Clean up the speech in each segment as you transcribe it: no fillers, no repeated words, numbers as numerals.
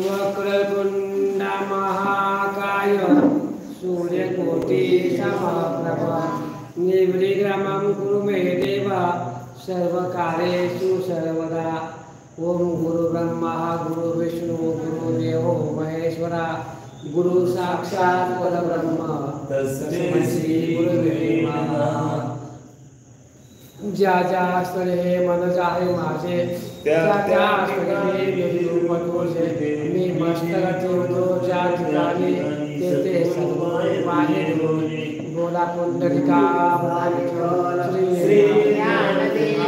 वक्रतुंड महाकाय सूर्यकोटि समप्रभा निर्विघ्नं कुरु मे देव सर्वकार्येषु सर्वदा। ओम गुरु ब्रह्मा गुरु विष्णु गुरु देवो महेश्वरा गुरु साक्षात् परब्रह्म तस्मै श्री गुरुवे नमः। ज्या ज्या स्थळे मन जाहे माझे त्या स्थळे मेरी रूप तुझे मी मस्तक ठेवतो ज्या ठिकाणी तेथे सर्व पाहे बोला पुंडलिका श्री ज्ञानदेव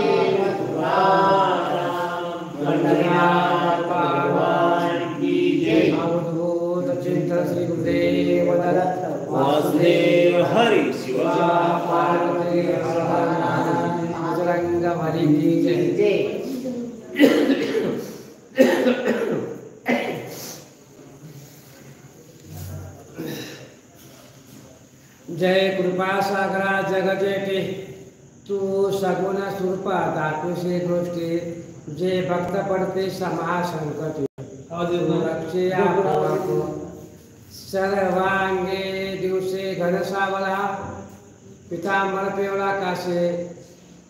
श्री गुरुदेव दत्त वासुदेव हरि शिवा पार्वती बजरंग बली की जय। जय कृपा सागरा जगजेते तू सगुण स्वरूपा दाखविसे गोष्टी जे भक्त पडते समा संकटी रक्षे सर्वांगे दिवसे घनसावला पितांबर पिवळा कासे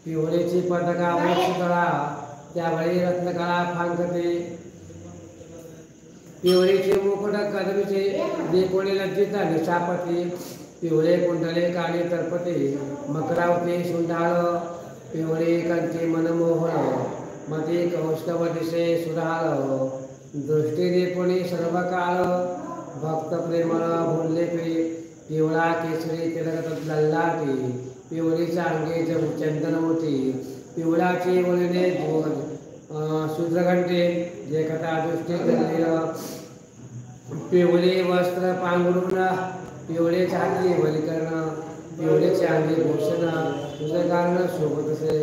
पिवळेची पदका वृक्षतळा त्यावेळी रत्नकळा फांकते पिवळीचे मुकुट कदमीचे जे कोणी लज्जिता निशापती पिवळे कुंडले काळे तरपते मकरावते सुंडाळ पिवळे कंठी मनमोहन मते कौस्तव दिसे सुधाळ दृष्टीने कोणी सर्व काळ भक्त प्रेमळ बोलले पिवळा केसरी तिलक लल्लाटी पिवळीच्या अंगे चंदनवती पिवळाची वळणे शूद्रघंटे जे कथा दृष्टी धरलेलं पिवळे वस्त्र पांघरून पिवळे छाती वलीकरण पिवळेचे अंगी भूषण तुझं कारण सोबत असे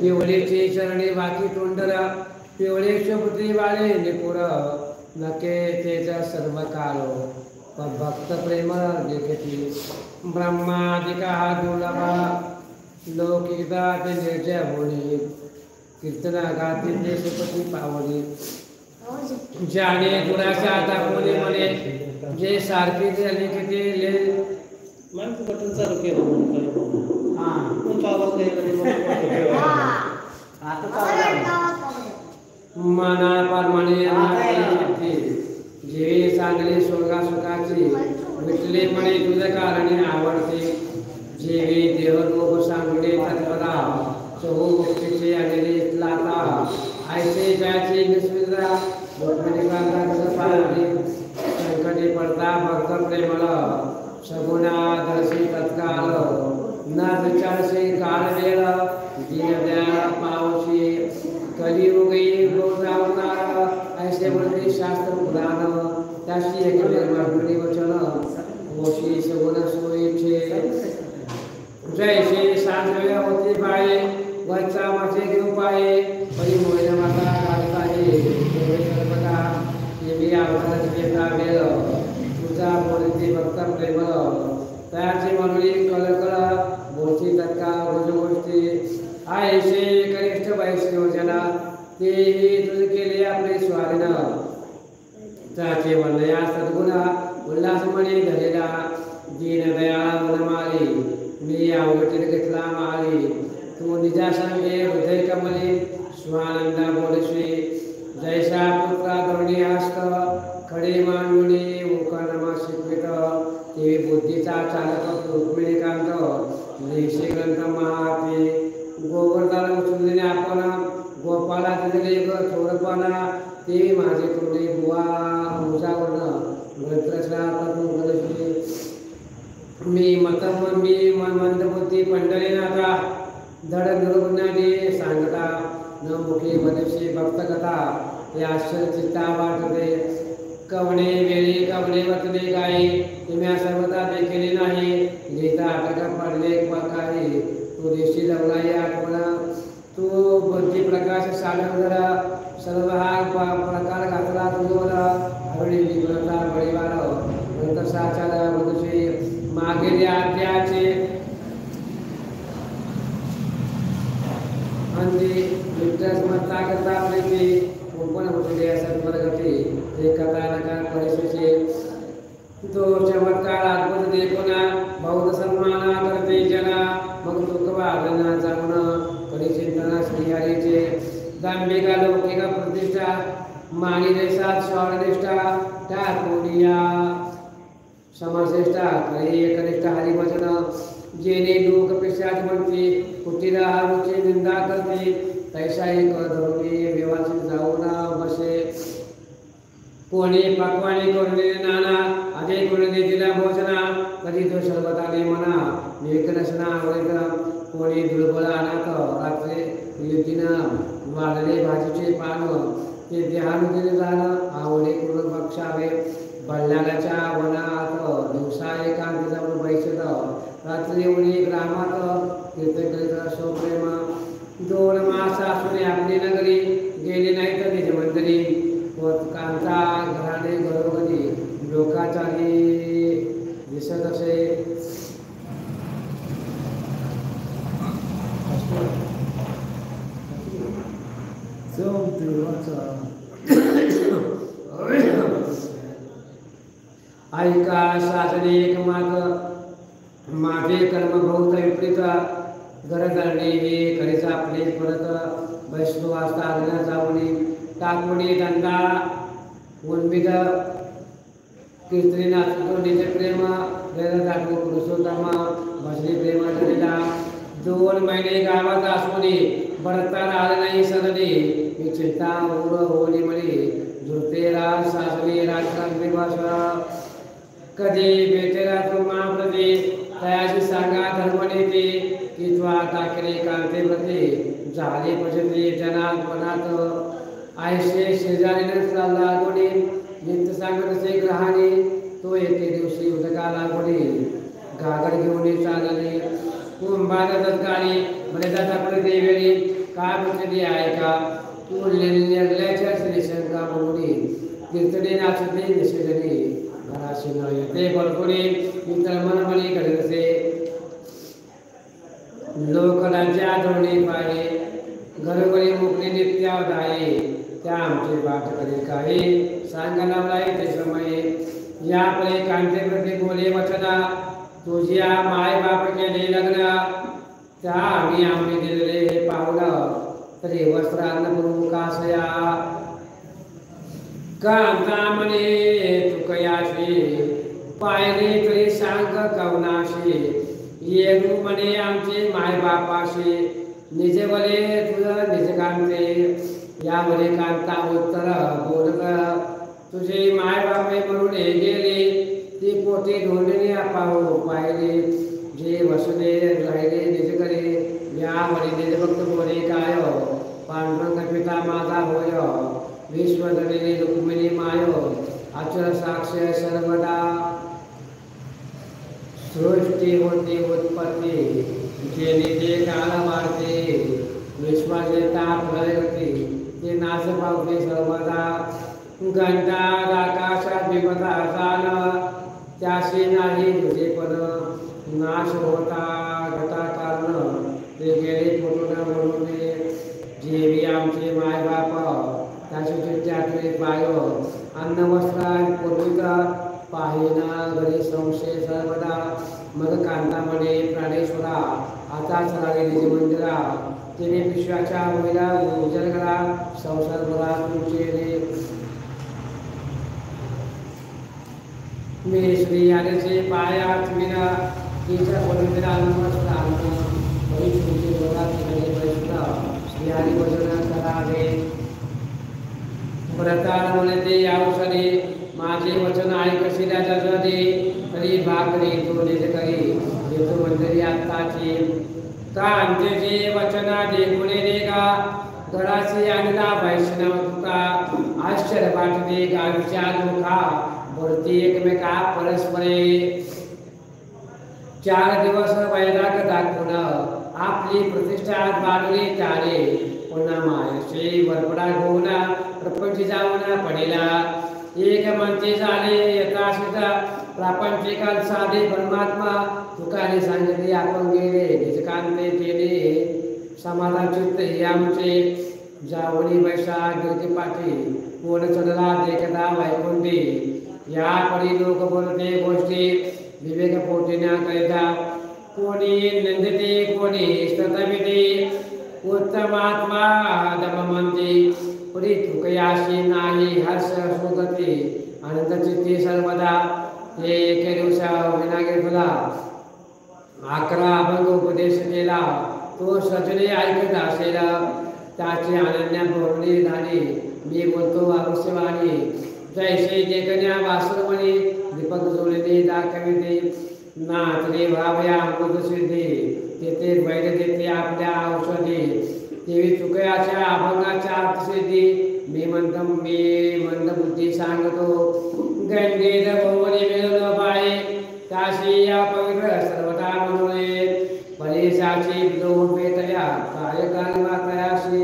पिवळेची चरणी बाकी तोंडला पिवळे शोभती वाळे निपुर नके तेज सर्व काळ भक्त प्रेम देखती ब्रह्मादिका दुर्लभा लौकिकता ते निर्जय होणे कीर्तना गाती ते सुपती पावणे जाने गुणाचा दाखवले म्हणे जे सारखे ते अलिखिते ले मन बटन चालू केलं हां कोण आवाज द्यायला मना परमाने जे चांगले स्वर्गा सुखाची विटले म्हणे तुझ्या कारणे आवडते जेवे देवलोक सांगणे तत्परा चहू मुक्तीचे अनेले लाता ऐसे जायचे निस्विद्रा संकटे पडता भक्त प्रेमळ सगुणा दर्शी तत्काल न विचारसे काळ वेळ दीनदया पावशी कलियुगी गोदावतार ऐसे म्हणते शास्त्र पुराण त्याशी एक निर्माण वचन मोशी सगुण सोयीचे जैसे सांगवे होती पाये वचा माझे घेऊ पाये परी मोहिना माता काढता सर्वदा देवी आवाज घेता वेळ तुझा बोलते भक्त प्रेमळ त्याची मंडळी कलकळ बोलती तत्काळ गोष्टी ऐसे कनिष्ठ वैष्णव योजना तेही तुझ केले आपले स्वाधीन त्याचे वर्णया सद्गुण उल्हास म्हणे धरेला दीनदयाळ मनमाली मी अवघटीत घेतला माळी तू निजा सांगे हृदय कमली स्वानंदा बोलशी जैसा पुत्रा द्रोणी हस्त खडे मांडुणी मुखानमा शिकवित ते बुद्धीचा चालक रुक्मिणीकांत लेशी ग्रंथ महाते गोवर्धन उचलणे आपण गोपाला दिले ग थोडपणा ते माझे तोंडे बुवा मुसावर्ण ग्रंथरचना करून गलशी मी मंदबुद्धी पंढरी नाथा धड निरुग्णाने सांगता न मुखे मनुष्य भक्तकथा हे आश्चर्य चित्ता वाटते कवणे वेळी कवणे वतने गाई तुम्ही सर्वदा देखील नाही लिहिता अटक पडले काही तू देशी लवलाई आठवणा तू बुद्धी प्रकाश साडवला सर्व हा प्रकार घातला तुझोला हरणी विग्रता बळीवार नंतर साचार मनुष्य मागेले आद्याचे अंधी विठ्ठल समजता करता आपले ओपन होते असत वर्गते ते कथानकार परिशेषे तो चमत्कार अद्भुत देखुना बहुत सन्माना करते जना मग तुकवा गणना जाऊन परिचिंतना श्रीहरीचे दांभिका लौकिक प्रतिष्ठा मानी देशात स्वानिष्ठा त्या कोणिया समश्रेष्ठा करी एकनिष्ठ हरिभजन जेने लोक पिशाच म्हणते कुटीला हारूची निंदा करते तैसा एक धरुणी व्यवस्थित जाऊन बसे कोणी पक्वाने करून नाना अजय करून दिला भोजना कधी तो सर्वताने म्हणा निर्कनसना आवडत कोणी दुर्बळ अनाथ रात्री युतीनं वाढले भाजीचे पान ते देहानुदिने झालं आवडे करून बक्षावे बल्लाच्या वनात दिवसा एकांत जाऊन बैसत रात्री उडी ग्रामात कीर्तन करीत सोप्रेम 2 मास असून आपली नगरी गेली नाही तर निज मंदिरी कांता घराने घरोघरी लोकाचारी दिसत असे ऐका शासने एक मात माझे कर्म बहुत विपरीत घरधरणे हे करीच आपले परत वैष्णव वाजता आज्ञा जाऊनी टाकवणी धंदा उन्मिद कीर्तनी नाचतो निज प्रेम वेद दाखवू पुरुषोत्तम भजनी प्रेम झालेला 2 महिने गावात असून भरता आले नाही सदनी मी चिंता उर होली मळी जुळतेरा सासवी राजकांती भाषा कधी भेटेला तो महाप्रती तयाची सांगा धर्मनेते की त्वा टाकले कांते प्रती झाले भजते जनात आयशे शेजारीने चालला गोडी नित्य सांगतसे ग्रहाने तो एके दिवशी उदकाला गोडी घागर घेऊन चालले कुंभारच गाडी मर्यादा टाकले देवेळी का बसली आहे का तू निर्लयाच्या श्रीशंका म्हणून कीर्तने नाचते निषेधने घराशी न येते बळकुणी इतर मनमणी करीतसे लोकराज्या धोरणे पाये घरोघरी मोकळी नित्यावधाये त्या आमचे बाट करील काही सांगायला लाय ते समय यापुढे कांते प्रती बोले वचना तुझ्या माय बाप केले लग्न त्या आम्ही दिलेले हे पावलं तरी वस्त्रान्न प्रमुखासया कांता म्हणे तुकयाशी पायरे तरी सांग कवनाशी येऊ म्हणे आमचे माय बापाशी निज बले तुझं निज कांते यामुळे कांता उत्तर बोलत तुझे माय बापे म्हणून गेले ती पोटी ढोंडणी पाहू पाहिले जे वसुदे राहिले निज करे यामुळे निज भक्त बोले काय पांडुरंग पिता माझा होय विश्वधरिणी रुक्मिणी माय अचल साक्ष सर्वदा सृष्टी होती उत्पत्ती जेने जे काल मारते विश्वाचे ताप होती ते नाश पावते सर्वदा घंटा आकाशात विपदा जाण त्याशी नाही तुझे पण नाश होता घटा कारण ते गेले फुटून म्हणून जेवी आमचे माय बाप त्याची चिठ्ठ्यातले पाय अन्न वस्त्र पूर्विका पाहिना घरी संशय सर्वदा मग कांतामणे प्राणेश्वरा आता चलागे निज मंदिरा तिने विश्वाच्या महिला उजल करा संसार बरा तुमचे मी श्री आलेचे पायात विना तिच्या पवित्रा नमस्कार तुमचे जोरात केले वैष्णव श्री हरी भजन करावे प्रकार म्हणते यावसरी माझे वचन ऐकशी राजा जदे तरी भाकरी तो निज करी येतो मंदिरी आत्ताची का अंत्यचे वचना देखुने रे का घराची आणला वैष्णव तुका आश्चर्य वाटते गावीच्या दुखा वरती एकमेका परस्परे 4 दिवस वैराग दाखवून आपली प्रतिष्ठा वाढली त्याने पुन्हा मायाचे वरपडा घेऊन प्रपंच जाऊन पडेला एक म्हणते झाले यथाशिता प्रापंचिक साधे परमात्मा तुकाने सांगितले आपण गेले निजकांते केले समाधान चित्त हे आमचे जावळी बैसा गिरती पाठी कोण चढला देखता वैकुंठी या परी लोक बोलते गोष्टी विवेक पोटीना करिता कोणी निंदते कोणी स्तुतिते उत्तमात्मा दममंती परी तुकयाशी नाही हर्ष सुगती आनंद चित्ती सर्वदा हे एके दिवसा विनागे तुला 11 अभंग उपदेश केला तो सजने ऐकत असेल त्याची अनन्या बोलणी झाली मी बोलतो अवश्यवाणी जैसे देखण्या वासुरमणी दीपक जोडणे दाखविते नाचणे भावया अमृत सिद्धी तेथे वैद्य देते आपल्या औषधी तेवी चुकयाच्या अभंगाच्या अर्थसिद्धी मी मंद बुद्धी सांगतो गंगेत भोवनी मिळून पाळे काशी या पवित्र सर्वता म्हणून परेशाची दोन पेटल्या काय गालवा तयाशी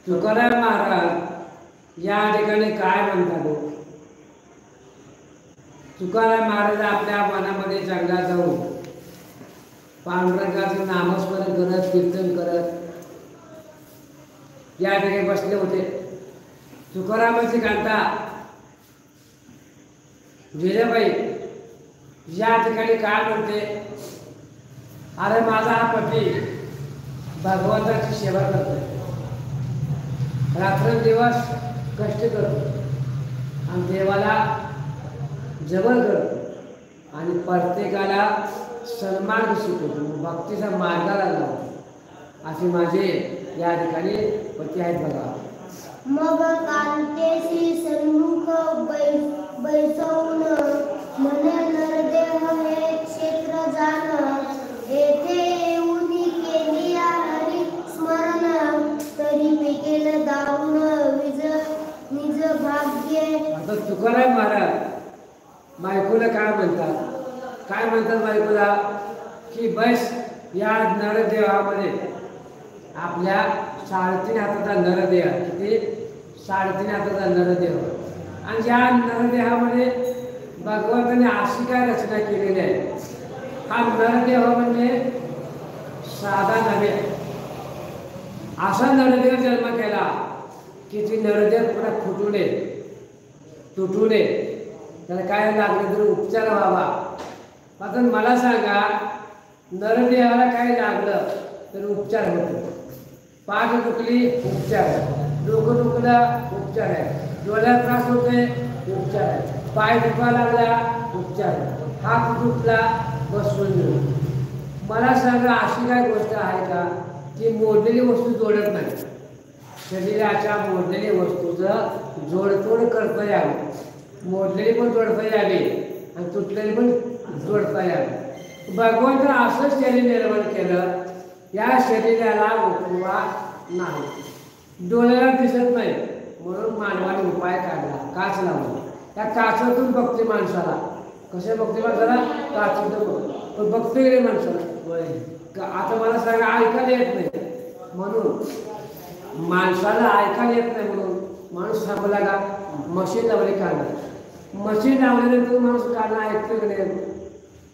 तुकाराम महाराज या ठिकाणी काय म्हणतात तुकाराम महाराज आपल्या मनामध्ये जंगलात जाऊन पांडुरंगाचं नामस्मरण करत कीर्तन करत या ठिकाणी बसले होते तुकारामाची कांता विजयबाई या ठिकाणी काय म्हणते अरे माझा हा पती भगवंताची सेवा करतो रात्रंदिवस कष्ट करतो आणि देवाला जवळ करतो आणि प्रत्येकाला सन्मान शिकवतो भक्तीचा मार्गाला लावतो असे माझे या ठिकाणी पती आहेत बघा मग कांतेशी सन्मुख बैसवून म्हणे नरदेह हे क्षेत्र जाण येथे येऊन केली हरी स्मरण तरी पेकेल दाऊन निज भाग्य. आता तुकाराम महाराज बायकोला काय म्हणतात बायकोला की बस या नरदेहामध्ये आपल्या 3.5 हाताचा नरदेह किती 3.5 हाताचा नरदेह आणि या नरदेहामध्ये भगवंताने अशी काय रचना केलेली आहे हा नरदेह म्हणजे साधा नव्हे असा नरदेह जन्म केला की ती नरदेह पुन्हा फुटू नये तुटू नये त्याला काय लागलं तर उपचार व्हावा. आता मला सांगा नरदेहाला काय लागलं तर उपचार होतो. पाठ दुखली उपचार आहे, डोकं दुखलं उपचार आहे, डोळ्यात त्रास होतोय उपचार आहे, पाय दुखा लागला उपचार आहे, हात दुखला बसवून घेऊ. मला सांगा अशी काय गोष्ट आहे का की मोडलेली वस्तू जोडत नाही. शरीराच्या मोडलेल्या वस्तूचं जोडतोड करता यावी, मोडलेली पण जोडता यावी आणि तुटलेली पण जोडता यावी. भगवंत असं शरीर निर्माण केलं या शरीराला उठवा नाही, डोळ्याला दिसत नाही म्हणून मानवाने उपाय काढला काच लावला. त्या काचातून बघते माणसाला. कसे बघते माणसाला? काचातून बघते माणसाला. आता मला सांगा, ऐकायला येत नाही म्हणून माणसाला ऐकायला येत नाही म्हणून माणूस थांबला का? मशीन लावली काढणार, मशीन लावल्यानंतर माणूस काढणं ऐकतो की नाही?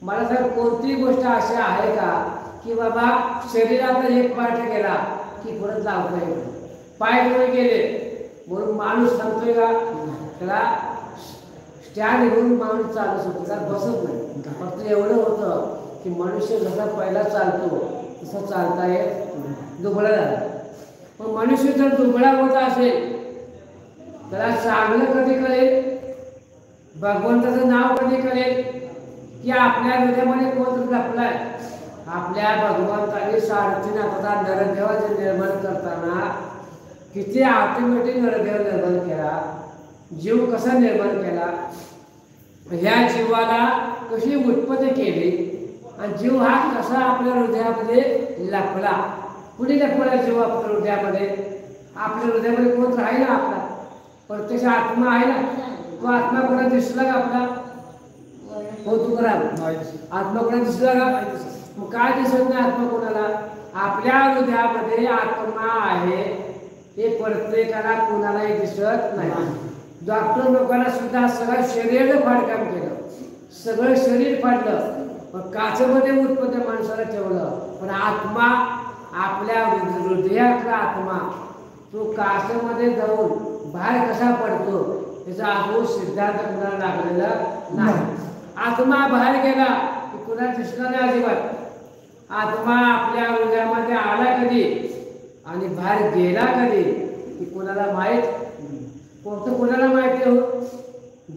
मला सांग, कोणती गोष्ट अशी आहे का की बाबा शरीराचा एक पार्ट गेला की परत लावता येतो? पाय डोळे गेले म्हणून माणूस थांबतोय का? त्याला स्टँड घेऊन माणूस चालू शकतो, त्याला बसत नाही. फक्त एवढं होतं की मनुष्य जसा पहिला चालतो तसं चालता येत, दुबळा झाला. पण मनुष्य जर दुबळा होत असेल त्याला चांगलं कधी कळेल? भगवंताचं नाव कधी कळेल? की आपल्या हृदयामध्ये कोण लपलाय? आपल्या भगवंताने सारथीनाथाचा नरदेवाचे निर्माण करताना किती ऑटोमॅटिक नरदेव निर्माण केला, जीव कसा निर्माण केला, ह्या जीवाला कशी उत्पत्ती केली आणि जीव हा कसा आपल्या हृदयामध्ये लपला. कुणी लपला जीव आपल्या हृदयामध्ये? आपल्या हृदयामध्ये कोण राहील? आपला प्रत्यक्ष आत्मा आहे ना. तो आत्मा कोणा दिसला का आपला? हो, तू करा आत्मा कोणा दिसला का? मग काय दिसत नाही आत्मा कोणाला? आपल्या हृदयामध्ये आत्मा आहे हे प्रत्येकाला कोणालाही दिसत नाही. डॉक्टर लोकांना सुद्धा सगळं शरीर फाडकाम केलं, सगळं शरीर फाडलं, पण काचेमध्ये उत्पत्ती माणसाला ठेवलं. पण आत्मा, आपल्या हृदयातला आत्मा तो काचेमध्ये जाऊन बाहेर कसा पडतो त्याचा अजून सिद्धांत कुणाला लागलेला नाही. आत्मा बाहेर गेला की कुणाला दिसला नाही अजिबात. आत्मा आपल्या हृदयामध्ये आला कधी आणि बाहेर गेला कधी की कुणाला माहीत? कोणतं कुणाला माहिती हो?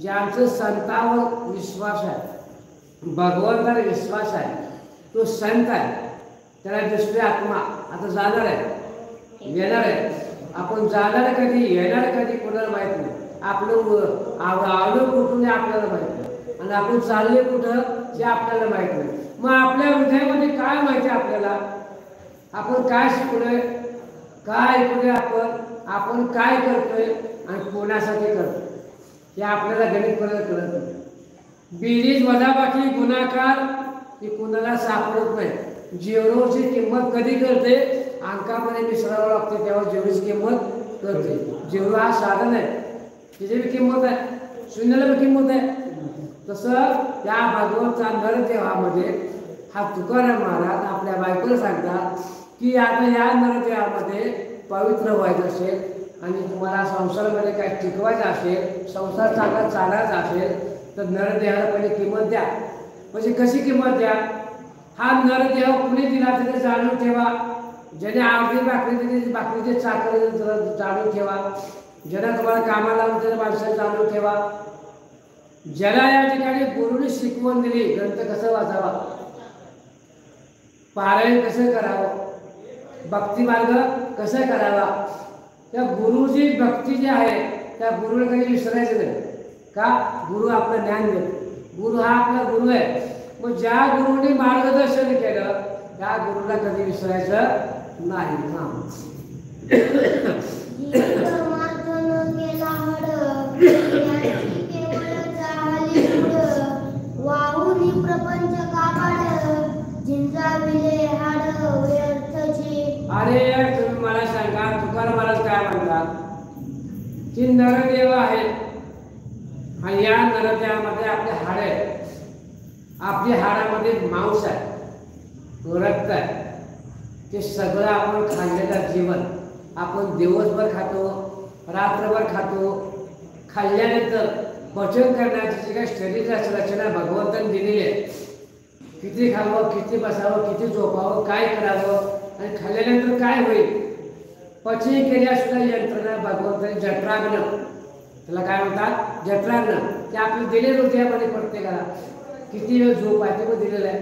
ज्यांचं संतावर विश्वास आहे, भगवंतावर विश्वास आहे, तो संत आहे, त्याला दिसतोय आत्मा. आता जाणार आहे, येणार आहे. आपण जाणार कधी, येणार कधी कोणाला माहीत नाही. आपलं आलो कुठून आपल्याला माहीत नाही आणि आपण चालले कुठं हे आपल्याला माहीत नाही. मग आपल्या हृदयामध्ये काय माहिती आपल्याला? आपण काय शिकलोय, काय ऐकलोय, आपण काय करतोय आणि कोणासाठी करतोय हे आपल्याला गणितपणे कळत नाही. बेरीज वजाबाकी गुणाकार हे कोणाला सापडत नाही. झिरोची किंमत कधी करते? अंकामध्ये मिसळावं लागते तेव्हा झिरोची किंमत करते. झिरो हा साधन आहे, त्याची बी किंमत आहे, शून्याला बी किंमत आहे. तसं त्या भगवंता नरदेवामध्ये हा तुकाराम महाराज आपल्या बायकोला सांगतात की आता या नरदेवामध्ये पवित्र व्हायचं असेल आणि तुम्हाला संसारामध्ये काही टिकवायचं असेल, संसार चांगला चालायचा असेल तर नरदेहाला पहिले किंमत द्या. म्हणजे कशी किंमत द्या? हा नरदेह कुणी दिला तरी जाणून ठेवा. ज्याने आवडी भाकरी दिली भाकरीचे चाकर जाणून ठेवा. ज्याला तुम्हाला कामाला लावून त्याला माणसाला जाणून ठेवा. ज्याला या ठिकाणी गुरुने शिकवण दिली ग्रंथ कसं वाचावा, पारायण कसं करावं, भक्ती मार्ग कसं करावा, त्या गुरुची भक्ती जी आहे त्या गुरुला कधी विसरायचं नाही. का? गुरु आपलं ज्ञान देतो, गुरु हा आपला गुरु आहे. मग ज्या गुरुने मार्गदर्शन केलं त्या गुरुला कधी विसरायचं नाही. अरे तुम्ही मला सांगा, तुकाराम महाराज काय म्हणतात की नरदेव आहे आणि या नरदेवामध्ये आपले हाड आहे, आपल्या हाडामध्ये मांस आहे, रक्त आहे. ते सगळं आपण खाल्लेलं जीवन आपण दिवसभर खातो, रात्रभर खातो. खाल्ल्यानंतर पचन करण्याची जी काही शरीराची रचना भगवंताने दिलेली आहे, किती खावं, किती बसावं, किती झोपावं, काय करावं आणि खाल्ल्यानंतर काय होईल, पचन केल्यासुद्धा यंत्रणा भगवंताने जठराग्न, त्याला काय म्हणतात जठराग्न, ते आपलं दिलेलं होते यामध्ये प्रत्येकाला. किती वेळ झोप आहे ते पण दिलेलं आहे,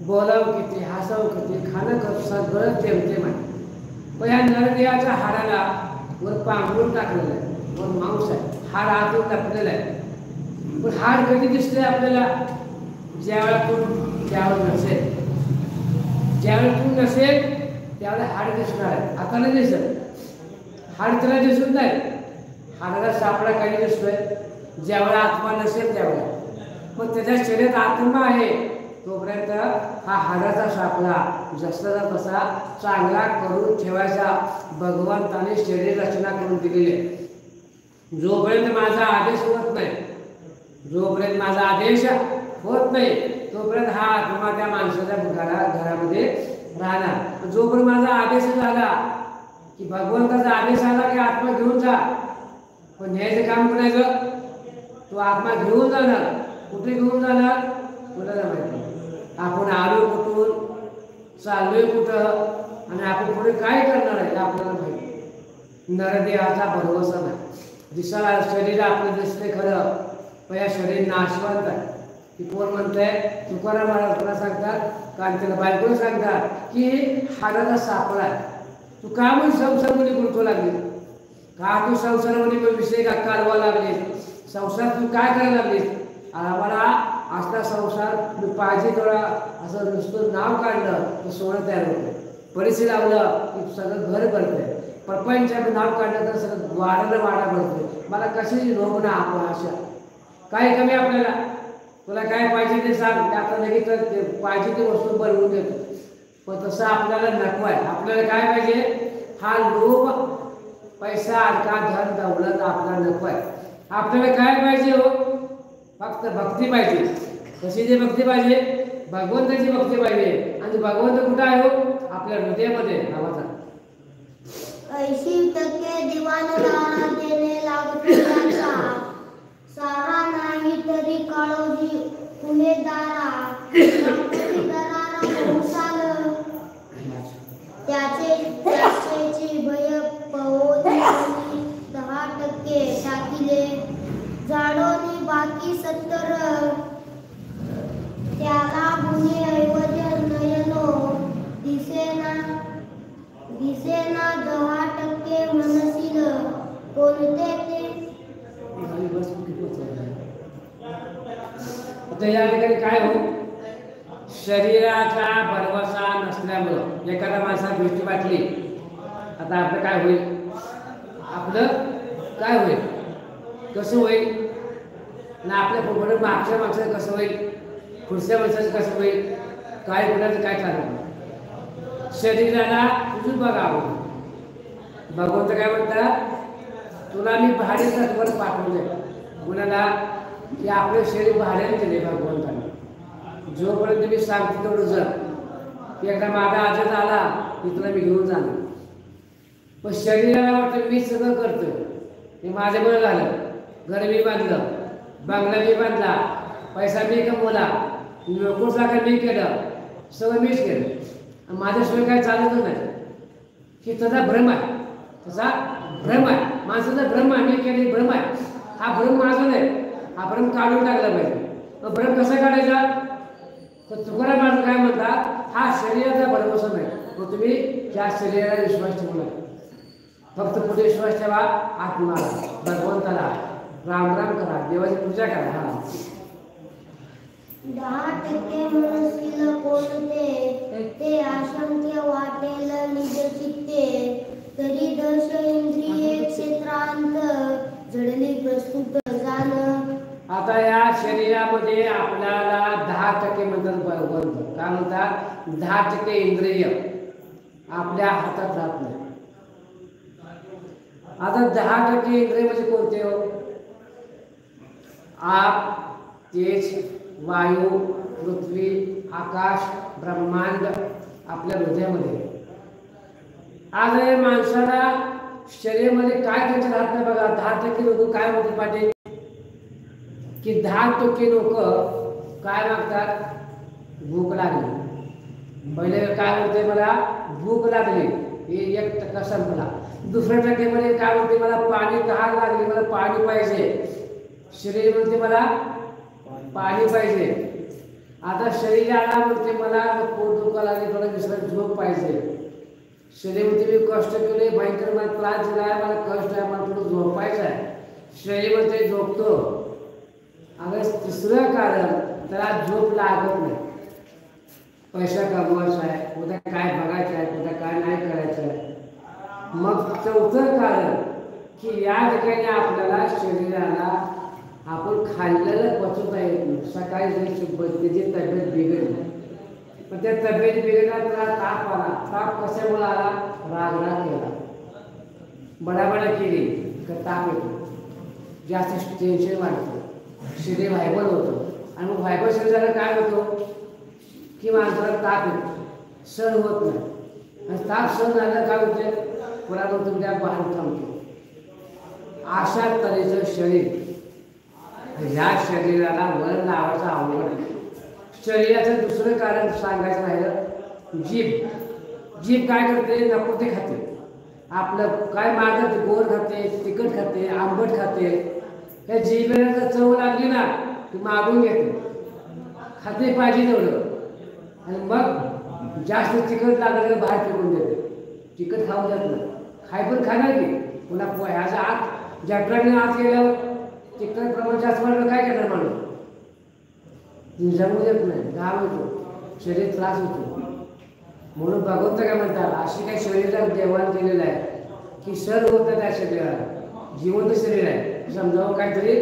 बोलावं किती, हसावं किती, खाणं कसं, सगळं जेमतेम आहे. पण ह्या नरदेवाच्या हाडाला वर पांघरून टाकलेलं आहे, वर मांस आहे, हाड आतून टाकलेलं आहे. पण हाड कधी दिसतंय आपल्याला? ज्यावेळेला त्यावेळेला नसेल, ज्यावेळेला तू नसेल त्यावेळेला हाड दिसणार आहे. आता नाही दिसत, हाड त्याला दिसत नाही. हाडाला सापडा काही दिसतोय ज्यावेळेला आत्मा नसेल त्यावेळेला. पण त्याच्या शरीरात आत्मा आहे, तोपर्यंत हा हाडाचा सापळा जसा तसा चांगला करून ठेवायचा भगवंताने शरीर रचना करून दिलेली आहे। जोपर्यंत माझा आदेश होत नाही, जोपर्यंत माझा आदेश होत नाही तोपर्यंत हा आत्मा त्या माणसाच्या घरामध्ये राहणार। जोपर्यंत माझा आदेश झाला की भगवंताचा आदेश आला की आत्मा घेऊन जा, पण न्यायचं काम करायचं, तो आत्मा घेऊन जाणार। कुठे घेऊन जाणार कुणाला माहिती। आपण आलो कुठून, चाललोय कुठं आणि आपण पुढे काय करणार आहे आपल्याला माहिती। नरदेहाचा भरवसा नाही। दिसायला शरीर आपलं दिसतंय खरं, पण या शरीर नाशवंत आहे। की कोण म्हणतंय? तुकाराम महाराज तुला सांगतात, कांतीला बायकोला सांगतात की हाडाचा सापळा आहे, तू का म्हणून संसारमध्ये गुंतू लागली, का तू संसारामध्ये विषय का काढवा लागली, संसार तू काय करायला लागलीस? आम्हाला असला संसार मी पाहिजे तेवढा असं नुसतं नाव काढलं तर सोनं तयार होतं, परिस्थिती लावलं की सगळं घर भरतंय, प्रपंचाचं नाव काढलं तर सगळं वाडा भरतंय। मला कशाची रोग ना आपण आशा काय कमी आपल्याला? तुला काय पाहिजे ते सांग, आता लगेच पाहिजे ती वस्तू बनवून देतो, पण तसं आपल्याला नको आहे। आपल्याला काय पाहिजे? हा लोभ, पैसा, अडका, धन दौलत आपल्याला नको आहे। आपल्याला काय पाहिजे हो? फक्त भक्ती पाहिजे। कशाची भक्ती पाहिजे? भगवंताची भक्ती पाहिजे। आणि भगवंत कुठं आहे हो? आपल्या हृदयामध्ये नावाचा। 80% दिवाणदारा देणे लागतो त्याचा, सारा नाही तरी काळोजी पुणेदारा, दरारा वंशाल त्याचेची भय पवोनी 10% टाकिले जाडोनी बाकी 70, त्याला गुन्हे ऐवज नयनो दिसेना 10% मनसील कोणते ते। आता या ठिकाणी काय हो? शरीराचा भरवसा नसल्यामुळं एखाद्या माणसाला भीती वाटली, आता आपलं काय होईल? आपलं काय होईल? कसं होईल ना? आपल्या पुढे मागच्या माणसाचं कसं होईल? पुढच्या माणसाचं कसं होईल? काय कुणाचं काय चालू? शरीराला तुझं बघावं। भगवंत काय म्हणतात? तुला मी भाडे तत्वर पाठवले कुणाला? की आपलं शरीर भाड्याने दिले भगवंताने। जोपर्यंत मी सांगते तेवढं जर की एकदा माझा आजात आला की तुला मी घेऊन जाणार, पण शरीराला वाटतं मी सगळं करतो, हे माझं बरं झालं, घर मी बांधलं, बंगला मी बांधला, पैसा मी कमवला, लोकोसला काय मी केलं, सगळं मीच केलं, माझ्याशिवाय काय चालतच नाही। की त्याचा भ्रम आहे, त्याचा भ्रम आहे, माणसाचा भ्रम आहे, मी केले भ्रम आहे। हा भ्रम माझा नाही, हा भ्रम काढून टाकला पाहिजे। मग भ्रम कसा काढायचा? तर तुकाराम महाराज काय म्हणतात? हा शरीराचा भरवसा नाही, मग तुम्ही त्या शरीराला विश्वास ठेवू नका, फक्त पुढे विश्वास ठेवा आत्माला, भगवंताला राम राम करा, देवाची पूजा करा। हा 10% मनसील कोणते ते असंख्य वाटेल निज चित्ते, तरी 10 इंद्रिये क्षेत्रांत जडली प्रस्तुत जाण। आता या शरीरामध्ये आपल्याला 10% म्हणतात भगवंत, काय म्हणतात? 10% इंद्रिय आपल्या हातात राहत नाही। आता 10% इंद्रिय म्हणजे कोणते हो? आप, तेज, वायू, पृथ्वी, आकाश, ब्रह्मांड आपल्या हृदयामध्ये। आज माणसाला शरीरामध्ये काय त्याच्या राहत नाही बघा। 10% लोक काय म्हणतात पाटील? की 10% लोक काय मागतात? भूक लागली। पहिले काय म्हणते? मला भूक लागली, हे 1% संपला। दुसऱ्या टक्केमध्ये काय म्हणते? मला पाणी तहान लागली, मला पाणी पाहिजे। शरीर म्हणते मला पाणी पाहिजे। आता शरीराला म्हणते मला पोट दुखा लागले, थोडा विश्रांती झोप पाहिजे। शरीर म्हणते मी कष्ट केले, भयंकर मला त्रास दिला आहे, मला कष्ट आहे, मला थोडं झोपायचं आहे। शरीर म्हणते झोपतो। अगं तिसरं कारण त्याला झोप लागत नाही, पैसा कमवायचा आहे, उद्या काय बघायचं आहे, उद्या काय नाही करायचं आहे। मग चौथं कारण की या ठिकाणी आपल्याला शरीराला आपण खाल्लेलं पचवता येत नाही. सकाळी जरी त्याची तब्येत बिघडली, पण त्या तब्येत बिघडला त्याला ताप आला. ताप कशामुळे आला? रागराग केला, बडाबडा केली का ताप येतो, जास्त टेन्शन वाढतं, शरीर व्हायबल होतं. आणि मग व्हायबल शरीराला काय होतो की माणसाला ताप येतो, सण होत नाही. आणि ताप सण झाला काय होते, पुन्हा तुमच्या बाहेर थांबतो. अशा तऱ्हेचं शरीर, ह्या शरीराला वर लावायचं अवघड आहे. शरीराचं दुसरं कारण सांगायचं राहिलं, जीभ काय करते? नको ते खाते. आपलं काय मागत, गोड खाते, तिखट खाते, आंबट खाते. त्या जिभेला जर चव लागली ना ती मागून घेते, खाते पाहिजे तेवढं. आणि मग जास्त तिखट लागलं बाहेर फेकून देते. तिखट खाऊ देत नाही. खाय पण खाणार की पुन्हा ह्याचा आत जठराने आत गेल्यावर तिखट प्रमाण जास्त वाढलं काय करणार माणूस? जमू देत नाही, घाम होतो, शरीर त्रास होतो. म्हणून भगवंत काय म्हणतात, अशी काही शरीराला देवाण केलेलं आहे की सर होत नाही त्या शरीराला. जिवंत शरीर आहे, समजावं काहीतरी.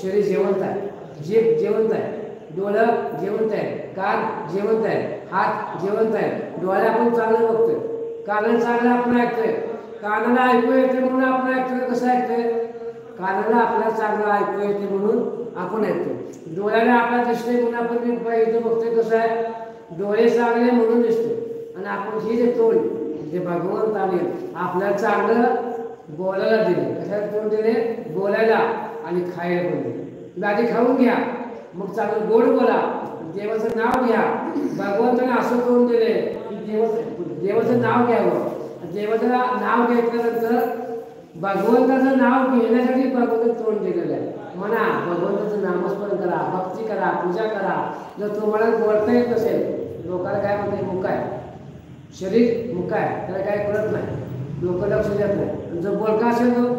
शरीर जिवंत आहे, जीभ जिवंत आहे, डोळं जिवंत आहे, कान जिवंत आहे, हात जिवंत आहे. डोळ्याला आपण चांगलं बघतोय, कानाला चांगलं आपण ऐकतोय. कानाला ऐकू येते म्हणून आपण ऐकतोय. कसं ऐकतोय? कानाला आपल्याला चांगलं ऐकू येते म्हणून आपण ऐकतोय. डोळ्याला आपल्याला दिसते म्हणून आपण इथं बघतोय. कसं आहे? डोळे चांगले म्हणून दिसते. आणि आपण हे जे तोंड, जे भगवंताने आपल्याला चांगलं बोलायला दिले. कशाला तोंड दिले? बोलायला आणि खायला पण दिले. तुम्ही आधी खाऊन घ्या, मग चांगलं गोड बोला, देवाचं नाव घ्या. भगवंताने असं तोंड दिले की देवाचं नाव घ्यावं. देवाचं नाव घेतल्यानंतर भगवंताचं नाव घेण्यासाठी भगवंत तोंड दिलेलं आहे. म्हणा भगवंताचं नामस्मरण करा, भक्ती करा, पूजा करा. जर तुम्हाला बोलता येत नसेल, लोकांना काय म्हणते? मुका आहे, शरीर मुका आहे, त्याला काय कळत नाही, लोक लक्ष देत नाही. जर बोलका असेल तो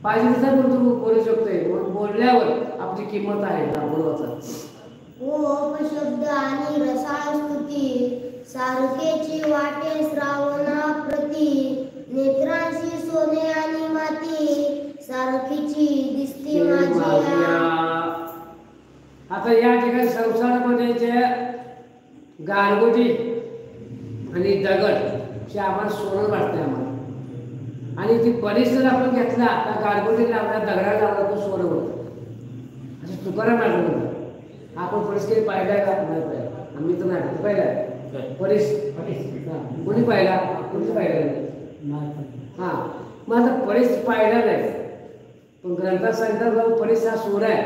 पाहिजे तसं बोलतो, बोलू शकतोय. बोलल्यावर आपली किंमत आहे ना बोलवाचा. शब्द आणि रसाळ स्तुती सारखेची वाटे श्रावणा प्रती. नेत्रांशी सोने आणि माती सारखीची दिसती माझी. आता या ठिकाणी संसारामध्ये जे गारगोटी आणि दगड हे आम्हाला सोनं वाटते आम्हाला. आणि ती परिसर आपण घेतला, त्या गारगोटीला आपल्या दगडाला लावला तो सोनं होतं. असं तुकाराम म्हणतात. आपण परिस्थिती पाहिला का? नाही पाहिला. आम्ही तर नाही पाहिला. कोणी पाहिला? कोणी पाहिला? हां, मग आता परीस पाहिला नाही, पण ग्रंथात सांगतात परीस हा सोनं आहे.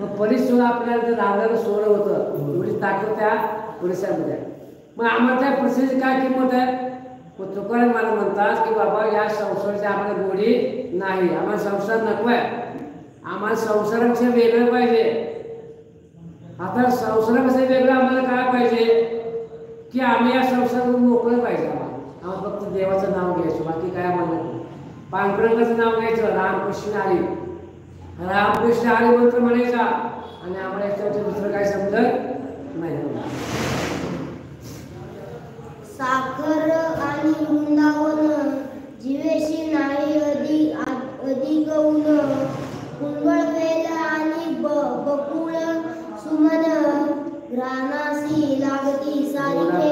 मग परीस सोनं आपल्याला जर लावलेलं सोनं होतं, एवढी ताकद त्या परिसरामध्ये. मग आम्हाला त्या परिस्थितीची काय किंमत आहे? मग तुकाराम मला म्हणतात की बाबा या संसाराची आम्हाला गोडी नाही, आम्हाला संसार नको आहे, आम्हाला संसारापेक्षा वेगळं पाहिजे. आता संसारापेक्षा वेगळं आम्हाला काय पाहिजे की आम्ही या संसारातून मोकळं पाहिजे. आम्हाला फक्त देवाचं नाव घ्यायचं, बाकी काय आम्हाला नको. पांडुरंगाचं नाव घ्यायचं, रामकृष्ण हरी, रामकृष्ण हरी मंत्र म्हणायचा. आणि आम्हाला याच्यावरती दुसरं काय समजत नाही. साखर आणि वृंदावन जीवेशी नाही अधिक ऊन. कुंभळवेल आणि बकुळ सुमन घ्राणासी लागती सारखे.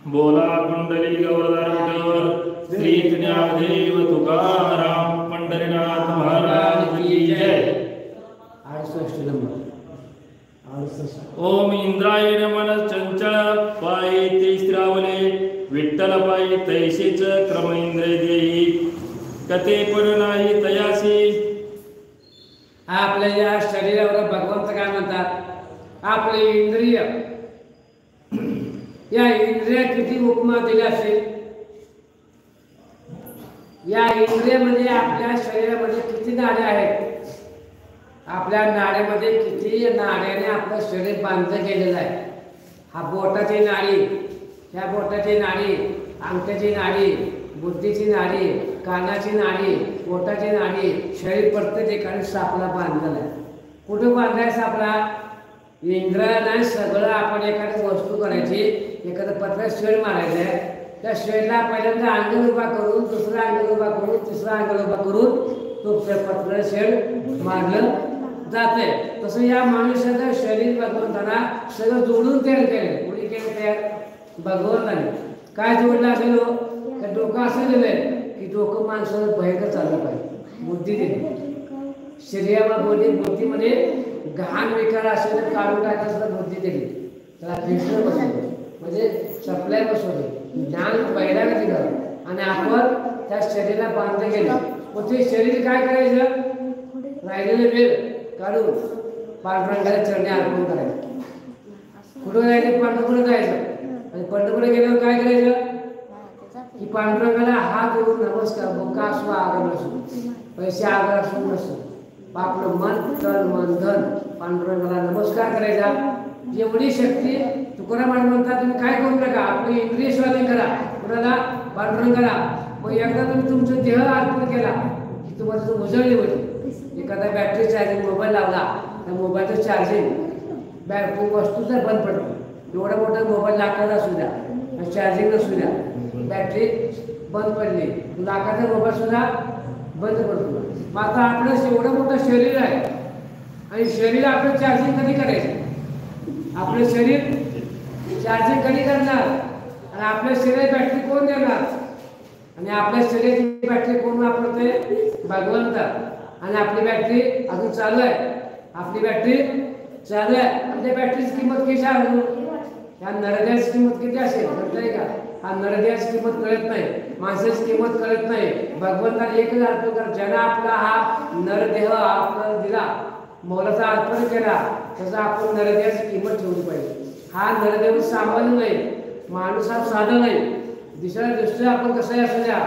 बोला कुंडली गौरधर श्री ज्ञानदेव तुकाराम पंढरीनाथ महाराज की जय. 68 नंबर. ओम इंद्राय नमः चंचल पायी ते स्थिरावले विठ्ठल पायी तैसेच क्रम इंद्रिय देई कथे पण नाही तयासी. आपल्या या शरीरावर भगवंत काय म्हणतात? आपले इंद्रिय या इंद्रिया किती उपमा दिल्या असेल? या इंद्रियामध्ये आपल्या शरीरामध्ये किती नाड्या आहेत? आपल्या नाड्यामध्ये किती नाड्याने आपलं शरीर बांधलं गेलेलं आहे? हा बोटाची नाडी, ह्या बोटाची नाडी, अंगठ्याची नाडी, बुद्धीची नाडी, कानाची नाडी, पोटाची नाडी, शरीर प्रत्येक ठिकाणी सापला बांधलेला आहे. कुठं बांधलाय सापला? इंद्रियाने सगळं आपण एखादी वस्तू करायची, एखादं पत्र शेड मारायचं आहे, त्या शेडला पहिल्यांदा अंगण उभा करून, दुसरा अंगण उभा करून, तिसरा अंगण उभा करून तो पत्र शेड मारलं जाते. तसं या मनुष्याचं शरीर भगवंताना सगळं जोडून तयार केलं. कोणी केलं तयार? भगवंताने. काय जोडलं असेल? तर डोकं असं दिलंय की डोकं माणसाला भयंकर चाललं पाहिजे. बुद्धी दिली शरीरामध्ये, बुद्धीमध्ये घाण विकार असेल तर काढून टाकायचं बुद्धी दिली. त्याला कृष्ण बसवलं म्हणजे सप्लाय बसवलं, ज्ञान पहिल्याला दिलं आणि आपण त्या शरीराला बांधलं गेलं. मग ते शरीर काय करायचं? राहिलेले वेळ काढून पांडुरंगाला चरणी अर्पण करायचं. कुठं जायचं? पंढरपूर जायचं आणि पंढरपूर गेल्यावर काय करायचं की पांडुरंगाला हात जोडून नमस्कार. मुका असो आगर नसो, पैसे आगर असो नसो, आपलं मन तन मन धन पांडुरंगाला नमस्कार करायचा. एवढी शक्ती तुकाराम म्हणतात तुम्ही काय करू नका, आपलं इंद्रिय स्वाधीन करा. कुणाला? पांडुरंगाला. मग एकदा तुम्ही तुमचा देह अर्पण केला की तुम्हाला तो उजळली होती. एखादा बॅटरी चार्जिंग मोबाईल लावला तर मोबाईलचं चार्जिंग बॅटरी वस्तू जर बंद पडतो, एवढा मोठा मोबाईल लाखाचा असू द्या, चार्जिंग नसू द्या, बॅटरी बंद पडली, लाखाचा मोबाईल सुद्धा बंद पडतो. मग आता आपलं एवढं मोठं शरीर आहे आणि शरीर आपलं चार्जिंग कधी करायचं? आपलं शरीर चार्जिंग कधी करणार? आणि आपल्या शरीरात बॅटरी कोण देणार? आणि आपल्या शरीराची बॅटरी कोण वापरते? भगवंत. आणि आपली बॅटरी अजून चालू आहे, आपली बॅटरी चालू आहे आणि त्या बॅटरीची किंमत किती आहे? या नरदेहाची किंमत किती असेल कळतंय का? हा नरदेहाची किंमत कळत नाही, माणसाची किंमत कळत नाही. भगवंताने एकच अर्पण कर, ज्यानं आपला हा नरदेह आपल्याला दिला, मोलाचा अर्पण केला, त्याचा आपण नरदेहाची किंमत ठेवली पाहिजे. हा नरदेह सामान्य नाही, माणूस हा साधा नाही. दुसऱ्या आपण कसंही असू द्या,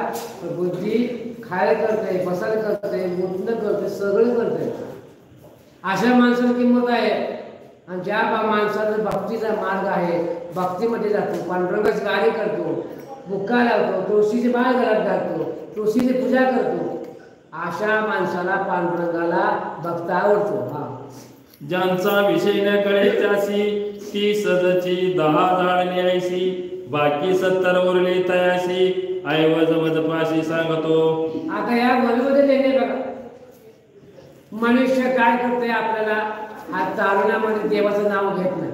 बुद्धी खायला करते, बसायला करते, मुतणं करते, सगळं करते. अशा माणसाला किंमत आहे. आणि ज्या माणसाचा भक्तीचा मार्ग आहे, भक्तीमध्ये जातो, पांडुरंगाची गाडी करतो, बुक्का लावतो, तुळशीची माळ घरात घालतो, तुळशीची पूजा करतो, अशा माणसाला पांडुरंगाला भक्त आवडतो. हा, ज्यांचा विषय न कळे त्यासी ती सजची 10 जाळणी ऐशी, बाकी 70 उरली तयासी, ऐवज मजपाशी सांगतो. आता या वनमध्ये लेणे बघा, मनुष्य काय करतोय? आपल्याला हा तारुण्यामध्ये देवाचं नाव घेत नाही,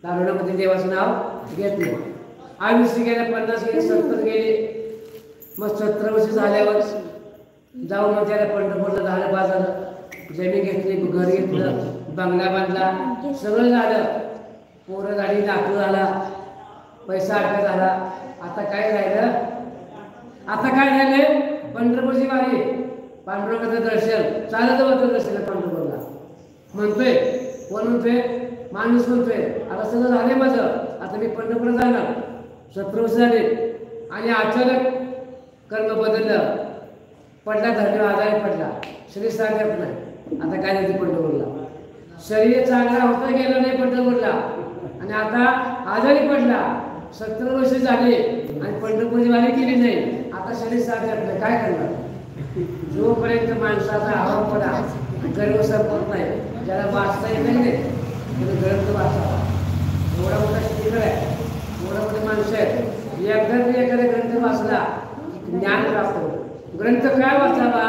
तारुण्यामध्ये देवाचं नाव घेत नाही. 80 गेले, 50 गेले, 70 गेले, मग 17 वर्ष झाल्यावर जाऊन मग त्याला पंढरपूरला झालं, बाजारला जमीन घेतली, घर घेतलं, बंगला बांधला, सगळं झालं, पोरं झाली, नातू झाला, पैसा अडका झाला. आता काय राहिलं? आता काय झाले? पंढरपूरची वारी, पांडुरंगाचं दर्शन, चालत होतं दर्शन पंढरपूरला. म्हणतोय कोण? म्हणतोय माणूस म्हणतोय आता सगळं झालंय माझं, आता मी पंढरपूरला जाणार. 17 वर्ष झाले आणि अचानक कर्म बदललं, पडला धर्म आजारी पडला, शरीर साध्यात नाही. आता काय झालं पंढरपूरला? शरीर चांगला होता गेलं नाही पंढरपूरला आणि आता आजारी पडला. 17 वर्ष झाले आणि पंढरपूरची वारी केली नाही, आता शरीर साध्यात नाही. काय करणार? जोपर्यंत माणसाचा आवापणा गर्व संपत नाही, ज्याला वाचता येत नाही त्याने ग्रंथ वाचावा. एवढा मोठा स्पीकर आहे, एवढा मोठे माणसं आहेत, एकदा एखादा ग्रंथ वाचला की ज्ञान प्राप्त होतं. ग्रंथ काय वाचावा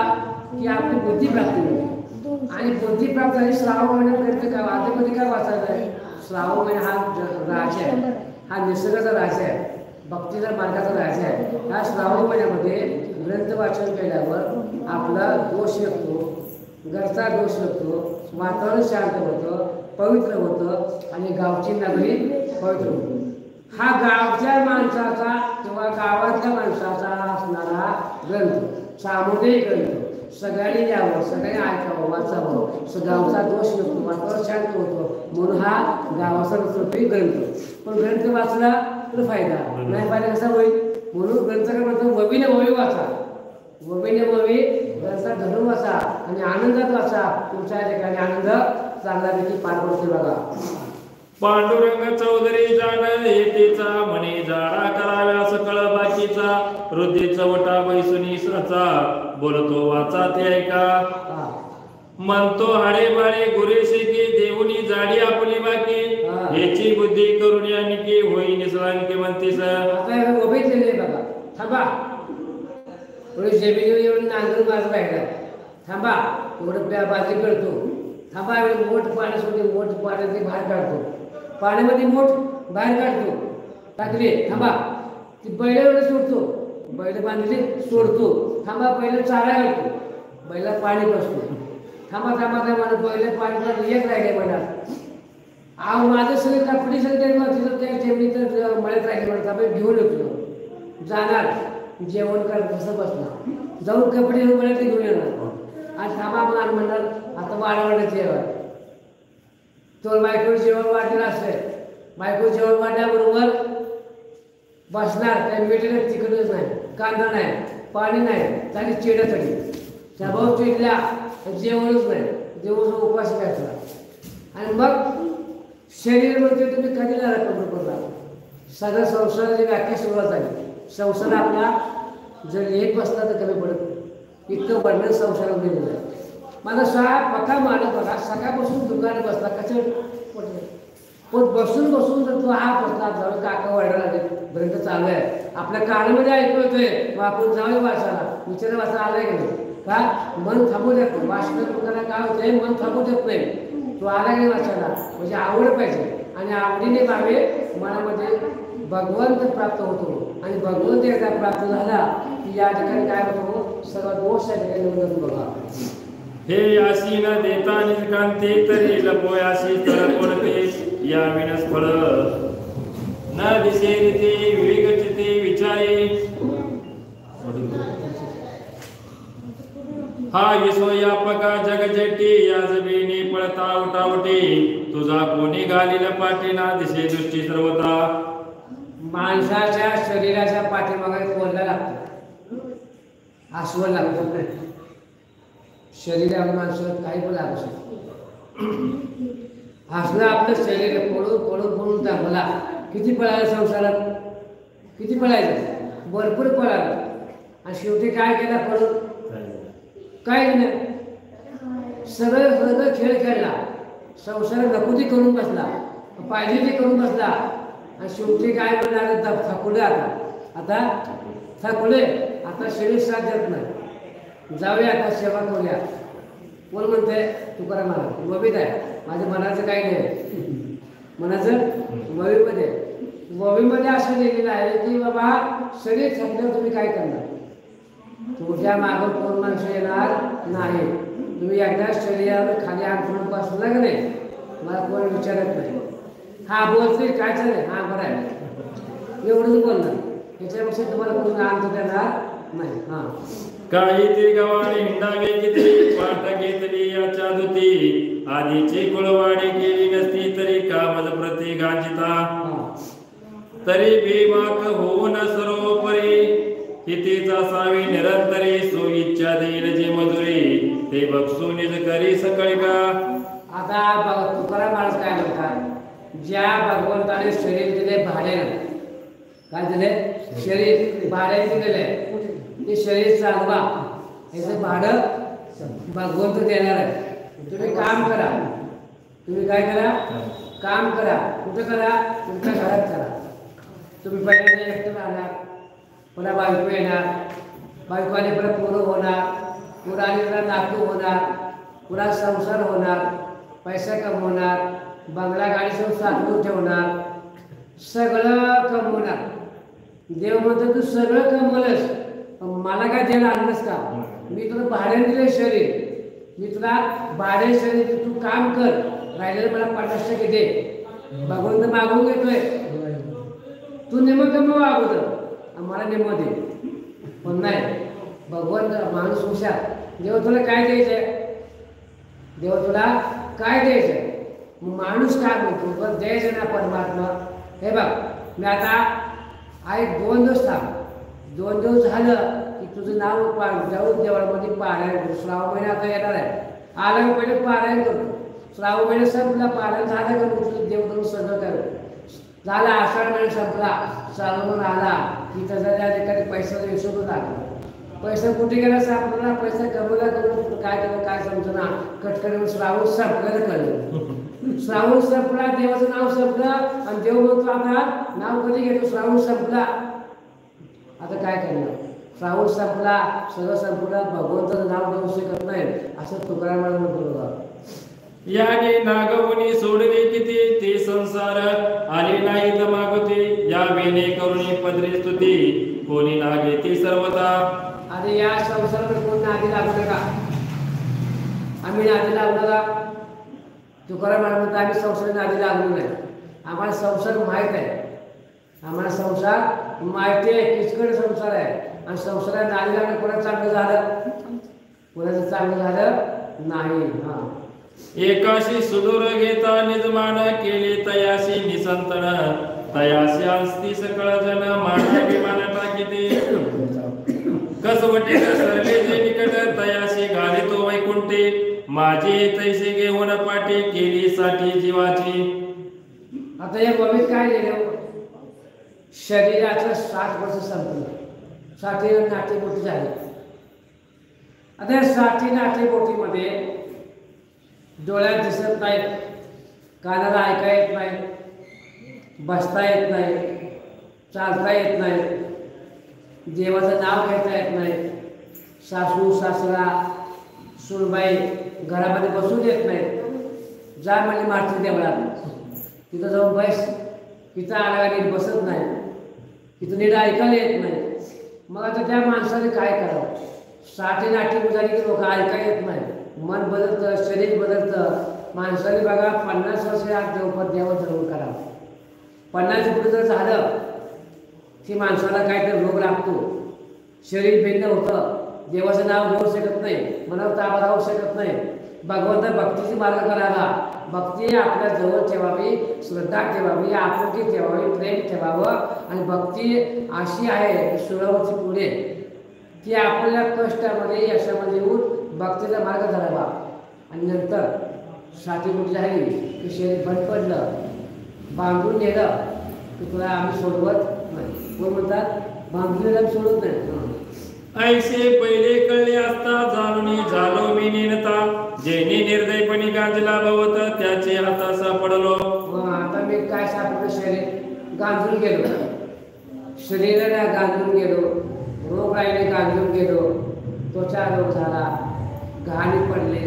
की आपली बुद्धी प्राप्त होईल. आणि बुद्धी प्राप्त झाली. श्रावण महिन्यात ग्रंथ काय आधीमध्ये काय वाचायचं आहे? श्रावण महिना हा राजा आहे, हा निसर्गाचा राजा आहे, भक्तीचा मार्गाचा राजा आहे. ह्या श्रावण महिन्यामध्ये ग्रंथ वाचन केल्यावर आपला दोष येतो, घरचा दोष होतो, वातावरण शांत होतं, पवित्र होतं आणि गावची नगरी पवित्र होती. हा गावच्या माणसाचा किंवा गावातल्या माणसाचा असणारा ग्रंथ, सामुदायिक ग्रंथ, सगळ्यांनी यावं, सगळ्यांनी ऐकावं, वाचावं, गावचा दोष नसतो, वातावरण शांत होतं, म्हणून हा गावाचा नसतो ग्रंथ. पण ग्रंथ वाचला तर फायदा, नाही फायदा कसा होईल? म्हणून ग्रंथ काय म्हणतो, ववीने ववी वाचा, ववीने ववी ग्रंथात धरून वाचा आणि आनंदात वाचा, तुमच्या ठिकाणी आनंद चांगल्यापैकी पार पडते बघा. पांडुरंग चौधरी जाण येतेचा म्हणे जाडा कराव्या सकळ बाकीचा हृदय चवटा बैसुनी सचा बोलतो वाचा ते ऐका म्हणतो हाडे बाळे गुरेशे की देऊनी जाडी आपली बाकी याची बुद्धी करून यानिकी होई निसलांकी म्हणतीस. आता उभेच बघा, थांबा थोडी जमिनीवर येऊन नांगर माझं राहिला, थांबा एवढं बाजरी करतो, थांबा एवढं मोठ पाण्यासाठी मोठ पाण्याचे बाहेर काढतो, पाण्यामध्ये मोठ बाहेर काढतो, टाकले, थांबा ती बैलावर सोडतो, बैल बांधले सोडतो, थांबा पहिलं चारा घालतो, बैला पाणी बसतो, थांबा थांबा थांबा बैल पाणी एक राहिले म्हणतात. आव माझं सगळे कपडे सगळे तिथं त्या जमिनीत मळ्यात राहिले म्हणतात, घेऊन येतो, जाणार जेवण करत कसं बसणार, जाऊन कपडे मळ्यात घेऊन येणार आणि थांबा म्हणणार आता वाढवण्यात जेवण. तो बायको जेवण वाढलेलं असते, बायको जेवण वाढल्याबरोबर बसणार, काही मीठ तिकडच नाही, कांदा नाही, पाणी नाही, त्याने चिडतडी त्या भाऊ चिडल्या जेवणच नाही, जेवण उपाशी करायचा. आणि मग शरीर म्हणते तुम्ही कधी ना कमी करता, सगळं संसाराची व्याख्या सुरुवात झाली. संसार आपला जर एक बसला तर कमी पडत नाही, इतकं वर्णन संसारात दिलेलं आहे. माझा पक्का मानत बघा, सकाळपासून दुकानात बसला कसं पडलं, पण बसून बसून जर तो हा बसला जाऊ काका वाढायला लागले, ग्रंथ चालू आहे आपल्या कानामध्ये ऐकू येतोय, मग आपण जाऊ वाचायला, विचार वाचा आलाय की नाही, का मन थांबू देत नाही. वाचन लोकांना काय होतंय, मन थांबू देत नाही, तो आला की वाचायला, म्हणजे आवड पाहिजे आणि आवडीने भावे मनामध्ये भगवंत प्राप्त होतो. आणि भगवंत एकदा प्राप्त झाला की या ठिकाणी काय होतो, सर्व दोष या ठिकाणी होतो बघा. हे अशी न देता निष्कांती तरी लपोयाशी स्थळ पडते या विनस फळ न दिसे रीती विवेकचिते विचारे हा विश्वयापका जगजेटी या जमिनी पळता उठावटी तुझा कोणी घालील पाठी ना दिसे दृष्टी सर्वता. माणसाच्या शरीराच्या पाठीमागे कोणला लागतं, आसवड लागतं नाही, शरीरावर माणसाला काही पण लागू शकतो. हसणं आपलं शरीर पळून पळून पळून चांगला, किती पळायला संसारात, किती पळायचं, भरपूर पळालं आणि शेवटी काय केला पळून, काही नाही, सगळं सगळं खेळ खेळला, संसार नको ते करून बसला, पाहिजे ते करून बसला आणि शेवटी काय म्हणणार, थकले आता थकले, आता शरीर साथ देत नाही, जाऊया आता सेवा करूया. कोण म्हणते, तुकाराम महाराज ववीत आहे, माझ्या मनाचं काही नाही, मनाचं ववीमध्ये असं लिहिलेलं आहे की बाबा शरीर थकल्यावर तुम्ही काय करणार, तुमच्या मागं कोण माणसं येणार नाही, तुम्ही एकदा शरीरावर खाली अंतरून बसला की नाही, मला कोण विचारत नाही, हा बोलते काय चालेल, हा बरं आहे, एवढंच बोलणार, याच्यापेक्षा तुम्हाला कोण अंत देणार नाही. हां काही ते गवाडे हिंडावे किती पाठ घेतली याच्या दुती आधीची कुळवाडी केली नसती तरी कामज प्रति गांजिता तरी भीमाक होऊन सरोपरी हितीचा सावी निरंतरी सो इच्छा देईल जी मजुरी ते बक्षू निज करी सकळी का. आता तुकाराम महाराज काय म्हणतात, ज्या भगवंताने शरीर दिले भाड्यानं, काय दिले, शरीर भाड्याने दिले, ते शरीर चालवा, याचं भाडं भगवंत देणार आहे. तुम्ही काम करा, तुम्ही काय करा, काम करा, कुठं करा, तुमच्या घरात करा. तुम्ही पहिल्यांदा एकटं राहणार, पुन्हा बायको येणार, बायको आली परत पोरं होणार, पोरं आली परत नातू होणार, पुन्हा संसार होणार, पैसा कमवणार, बंगला गाडी सगळं साठवून ठेवणार, सगळं कमवणार. देव म्हणतो तू सगळं कमवलंस, मला काय द्यायला आणलंस का, मी तुला भाड्याने दिलं शरीर, मी तुला भाडे शरीर, तू काम कर, राहिलेलं मला 50% दे. भगवंत मागून घेतोय, तू नेमकं कमव अगोदर मला नेमकं दे, पण नाही, भगवंत माणूस हुशार, देव तुला काय द्यायचंय? देव तुला काय द्यायचंय? माणूस काय म्हणतो पण द्यायचं ना परमात्मा. हे बघ मी आता एक 2 दिवस थांब. 2 दिवस झालं की तुझं नाव जाऊन देवळामध्ये पारायण करतो. श्रावण महिना आता येणार आहे. आला मी पहिले पारायण करतो. श्रावण महिना संपला, पारायण झालं का तुझं देव करून सगळं कर झाला. आषाढ महिना संपला, श्रावण आला की त्याचा त्या ठिकाणी पैशाचा हिशोब लागला. पैसा कुठे गेला सापडला, पैसा कमवला करून काय केलं काय समजना. कटकट श्रावण संपल्याला कळलं. श्रावण संपला, देवाचं नाव संपलं आणि देव म्हणतो आता नाव कधी घेतो? श्रावण संपला, आता काय करणार? श्रावण संपला, सगळं संपलं, भगवंताचं नाव घेऊ शकत नाही असं तुकाराम म्हणतो बघा. याने नागवणी सोडले किती ते संसार आले नाही तर मागते या वेणे करुणी पदरी स्तुती कोणी नागे ती सर्वता. आणि या संसारामध्ये कोण नादी लागू नका. आम्ही नादी लागू नका. तुकाराम म्हणतो आम्ही संसार नादी लागलो नाही. आम्हाला संसार माहीत आहे. आम्हाला संसार माहिती आहे, किचकट संसार आहे. आणि संसारात नादी लागणं कोणाचं चांगलं झालं? कोणाचं चांगलं झालं नाही. हां एकाशी सुदूर घेता निजमान केले तयाशी निसंतन तयाशी असती सकळ जन माना विमान टाकिते कसवटी सरले जे निकट तयाशी घाले तो वैकुंठे माझे तैसे घेऊन पाठी केली साठी जीवाची. आता या बाबीत काय लिहिलं? शरीराचं 60 वर्ष संपलं. 60 नाटीबोटी झाली. आता या 60 नाटीबोटीमध्ये डोळ्यात दिसत नाहीत, कानाला ऐका येत नाही, बसता येत नाही, चालता येत नाही, देवाचं नाव घेता येत नाही, सासू सासरा सूनबाई घरामध्ये बसू देत नाहीत. जा म्हणजे मारती देवळात, तिथं जाऊन बस, तिथं आला नीट बसत नाही, तिथं नीट ऐकायला येत नाही. मग आता त्या माणसाने काय करावं? 60 नाटी झाली की लोक ऐका येत नाही, मन बदलतं, शरीर बदलतं. माणसाने बघा 50 वर्ष देवाचं धरून करावं. 50 पुढे जर झालं की माणसाला काहीतरी रोग लागतो, शरीर भिन्न होतं, देवाचं नाव घेऊ शकत नाही, मनावर ताबा राहू शकत नाही. भगवंत भक्तीची मार्ग करायला, भक्ती आपल्या जवळ ठेवावी, श्रद्धा ठेवावी, आपुलकी ठेवावी, प्रेम ठेवावं. आणि भक्ती अशी आहे सुरावरची पुढे की आपल्या कष्टामध्ये यशामध्ये येऊन भक्तीचा मार्ग धरावा. आणि नंतर 60 फूट झाली की शरीर बंद पडलं, बांधून नेलं की तुला आम्ही सोडवत नाही. कोण म्हणतात? बांधून नेलं सोडत नाही. ऐसे पहिले कळले असता जाणून झालो मी नेनता जेणे निर्दयपणी गांजला भवत त्याचे हाता सापडलो. आता मी काय सापडलं? शरीर गांजून गेलो, शरीराला गांजून गेलो, रोगराईने गांजून गेलो, त्वचा रोग झाला, घाणी पडले,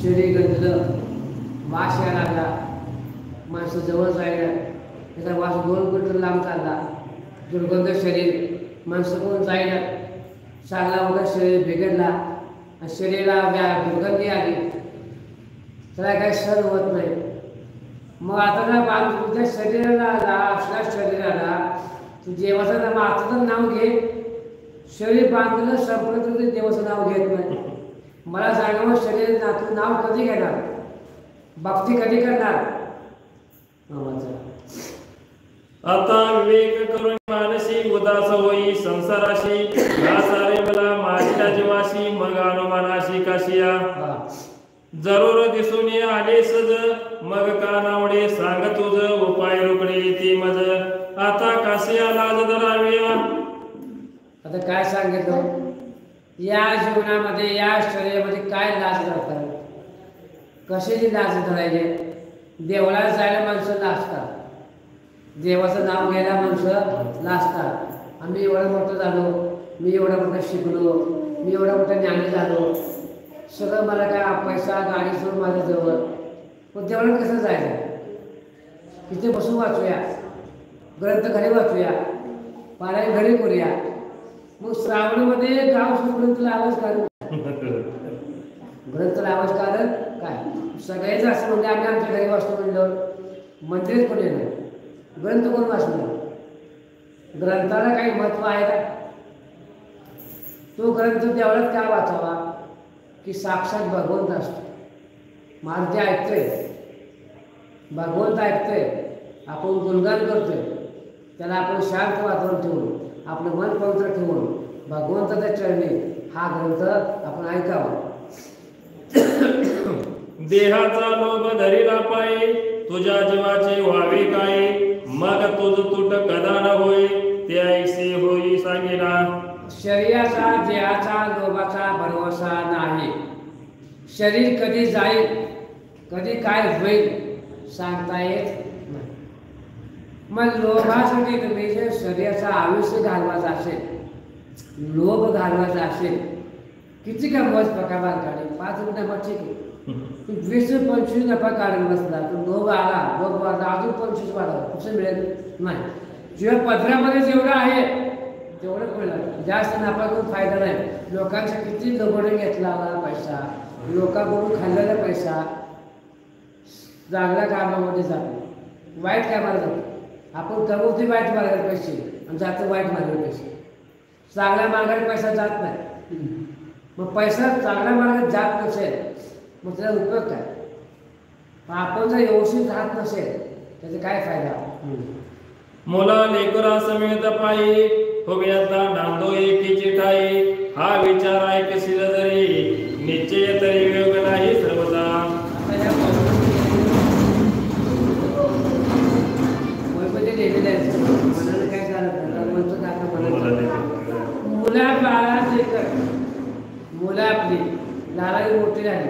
शरीर गंजलं, वास यायला लागला, माणसं जवळ जायला त्याचा वास 2 किलोमीटर लांब चालला, दुर्गंध शरीर, माणसं कोण जायला, चालला वगैरे शरीर बिघडला, आणि शरीराला दुर्गंधी आली, त्याला काही सण होत नाही. मग आता ना तुझ्या शरीराला असल्या शरीराला तू देवाचं नाव आताचं नाव घे. शरीर बांधलं संपलं तर ते देवाचं नाव घेत नाही. मला सांगावं शरीर तू नाव कधी घेणार? भक्ती कधी करणार? आता विवेक करून मानसी उदास होई संसाराशी सारे मला माझ्या जीवाशी मग अनुमानाशी काशिया जरूर दिसून आले सज मग का नावडे सांग तुझ उपाय रोकडे ती मज आता काशिया लाज धराव्या. आता काय सांगितलं? या जीवनामध्ये या शरीरामध्ये काय लाज धरतात? कशाची लाज धरायचे? देवळात जायला माणसं लाजतात, देवाचं नाव घ्यायला माणसं लाजतात. आम्ही एवढं मोठं झालो, मी एवढं मोठं शिकलो, मी एवढं मोठं ज्ञानी झालो, सगळं मला काय पैसा गाडी सोडून माझ्या जवळ. पण देवळात कसं जायचं? तिथे बसून वाचूया, ग्रंथ घरी वाचूया, पारायण घरी करूया. मग श्रावणमध्ये गाव ग्रंथला आवाज काढू, ग्रंथला आवाज काढत काय सगळेच असं म्हणजे आम्ही आमच्या घरी वाचतो म्हणलं, मंदिरात कोण येणार? ग्रंथ कोण वाचणार? ग्रंथाला काही महत्व आहे का? तो ग्रंथ तेवढ्यात का वाचावा की साक्षात भगवंत असतो. माणसे ऐकतोय, भगवंत ऐकतोय, आपण गुणगान करतोय, त्याला आपण शांत वातावरण ठेवून आपलं मन पवित्र ठेवून भगवंताच्या चरणी हा ग्रंथ आपण ऐकावा. देहाचा लोभ धरीला पायी तुझ्या जीवाचे व्हावे काय, मग तुझ तुट कदा न होय ते ऐसे होई सांगेना. शरीराचा देहाचा लोभाचा भरवसा नाही. शरीर कधी जाईल, कधी काय होईल सांगता येत नाही. मग लोभासाठी तुम्ही जे शरीराचं आयुष्य घालवायचं असेल, लोभ घालवायचा असेल, किती का मज पकाबार काढेल, 5 मिनिटात ठीक आहे. 20-25 नफा काढून बसला तर लोभ आला, लोभ वाढला, अजून 25 वाढला, कसं मिळेल नाही. जेव्हा पदरामध्ये जेवढं आहे तेवढं मिळालं, जास्त नफा करून फायदा नाही. लोकांचा किती दबडून घेतला पैसा, लोकांकडून खाल्लेला पैसा चांगल्या कामामध्ये जातो, वाईट कामाला जातो. आपण कमवते वाईट मार्गाने पैसे आणि जातो वाईट मार्गाने पैसे, चांगल्या मार्गाने पैसा जात नाही. मग पैसा चांगल्या मार्गात जात नसेल मग त्याचा उपयोग काय. आपण जर व्यवस्थित राहत नसेल त्याचा काय फायदा. मुला लेकरा समेत पायी हुब्याचा नांदो एकीची ठाई, हा विचार ऐकशील जरी निश्चय तरी योग नाही सर्वदा. मुला बाळा मुलं आपली लालाही मोठी झाली,